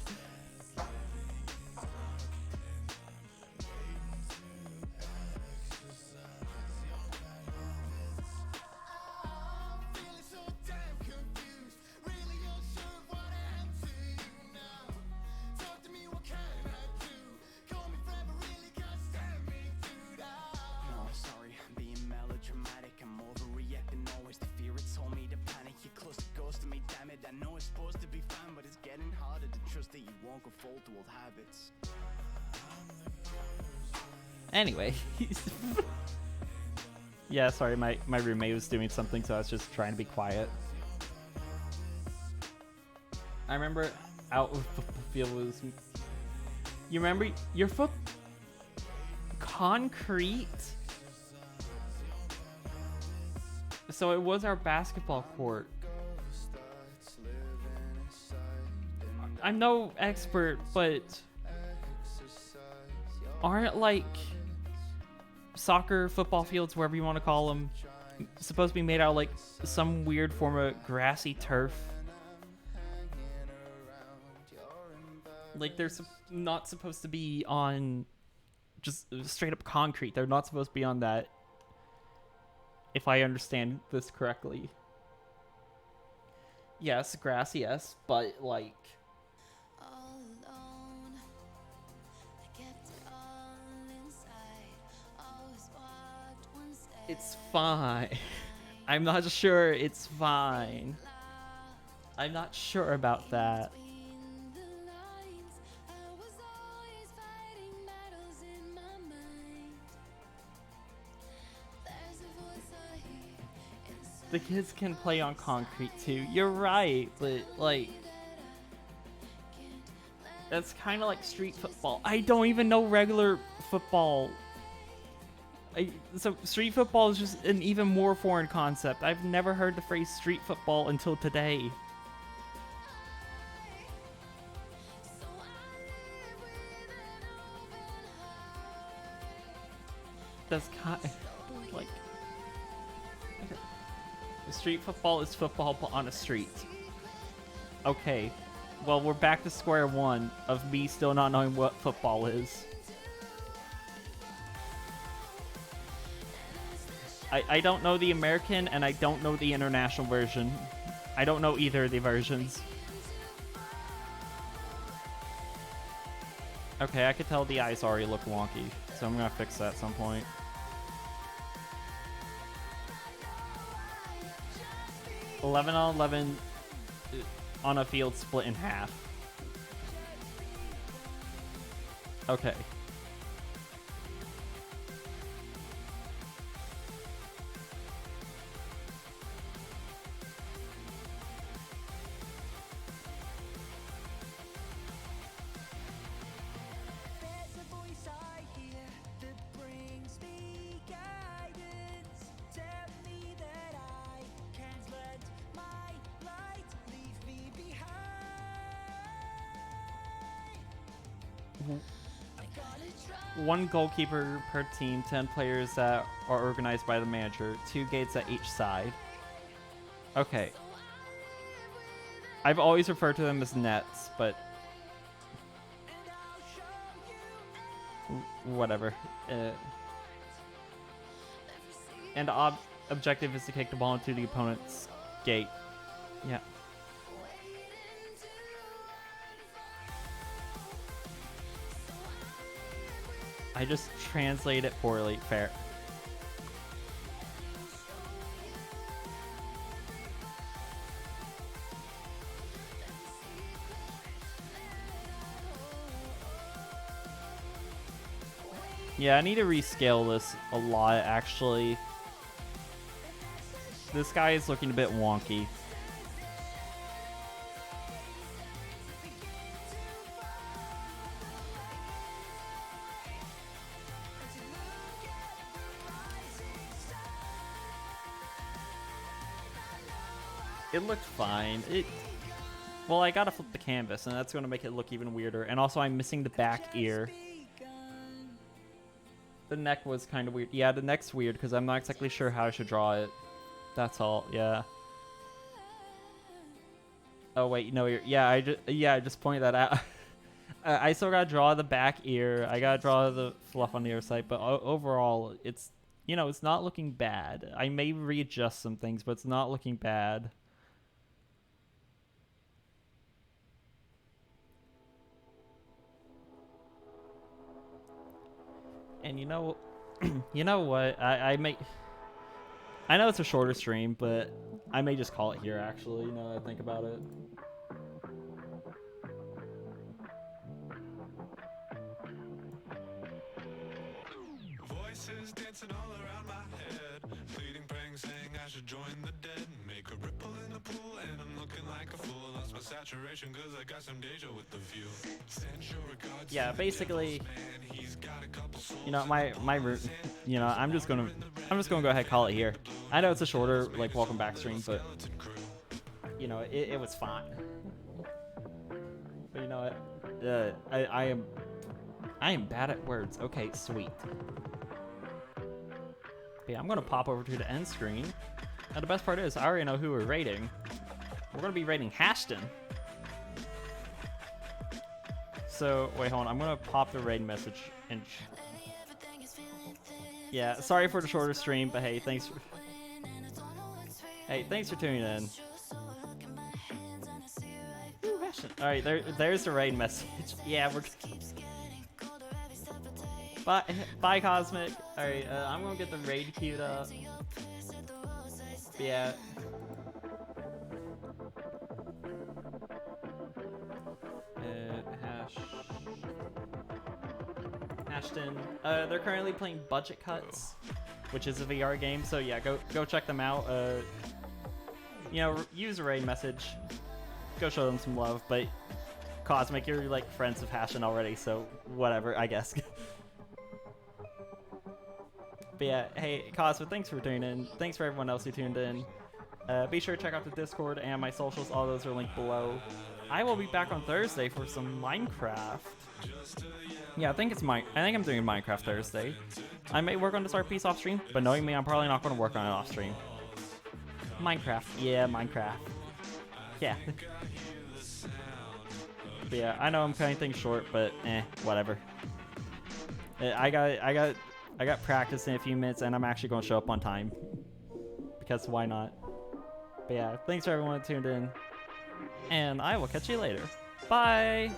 Anyway. Yeah, sorry, my roommate was doing something, so I was just trying to be quiet. I remember out of the field was... You remember your foot... Concrete? So it was our basketball court. I'm no expert, but... Aren't, like... soccer, football fields, wherever you want to call them, supposed to be made out of like some weird form of grassy turf? Like they're not supposed to be on just straight up concrete. They're not supposed to be on that, if I understand this correctly. Yes, grass, yes, but like... It's fine. I'm not sure it's fine. I'm not sure about that. The kids can play on concrete too. You're right, but like... That's kind of like street football. I don't even know regular football. So street football is just an even more foreign concept. I've never heard the phrase street football until today. That's kind of like... Okay. Street football is football but on a street. Okay. Well, we're back to square one of me still not knowing what football is. I don't know the American and I don't know the international version. I don't know either of the versions. Okay, I could tell the eyes already look wonky, so I'm gonna fix that at some point. $11 on 11 on a field split in half. Okay. One goalkeeper per team, 10 players that are organized by the manager, 2 gates at each side. Okay. I've always referred to them as nets, but... whatever. And the objective is to kick the ball into the opponent's gate. Yeah. I just translate it poorly. Fair. Yeah, I need to rescale this a lot, actually. This guy is looking a bit wonky. It looked fine. Well, I gotta flip the canvas, and that's gonna make it look even weirder. And also, I'm missing the back ear. The neck was kind of weird. Yeah, the neck's weird because I'm not exactly sure how I should draw it. That's all. Yeah. Oh wait, no, I just pointed that out. I still gotta draw the back ear. I gotta draw the fluff on the other side, but overall, it's it's not looking bad. I may readjust some things, but it's not looking bad. And you know what? I know it's a shorter stream, but I may just call it here. Actually, now that I think about it. Voices dancing all around my head, pleading, praying, saying I should join the dead, make a ripple in the pool, and I'm looking like a fool. Lost my saturation 'cause I got some deja with the view. Yeah, basically, I'm just gonna go ahead and call it here. I know it's a shorter welcome back stream, but it was fine. But you know what? I am bad at words. Okay, sweet. But yeah, I'm gonna pop over to the end screen. And the best part is, I already know who we're rating. We're gonna be rating Hashton. So wait, hold on. I'm gonna pop the raid message and. Yeah, sorry for the shorter stream, but hey, thanks for tuning in. Ooh, Hashton. All right, there's the raid message. Yeah, we're. Bye, Cosmic. All right, I'm gonna get the raid queued up. Yeah. Ashton. They're currently playing Budget Cuts, which is a VR game. So yeah, go check them out. Use a raid message. Go show them some love. But Cosmic, you're friends with Ashton already, so whatever, I guess. But yeah, hey, Cosmic, thanks for tuning in. Thanks for everyone else who tuned in. Be sure to check out the Discord and my socials. All those are linked below. I will be back on Thursday for some Minecraft. Yeah, I think I'm doing Minecraft Thursday. I may work on this art piece off stream, but knowing me, I'm probably not going to work on it off stream. Minecraft, yeah, Minecraft. Yeah. But yeah, I know I'm cutting things short, but whatever. I got practice in a few minutes, and I'm actually going to show up on time. Because why not? But yeah, thanks for everyone who tuned in. And I will catch you later. Bye!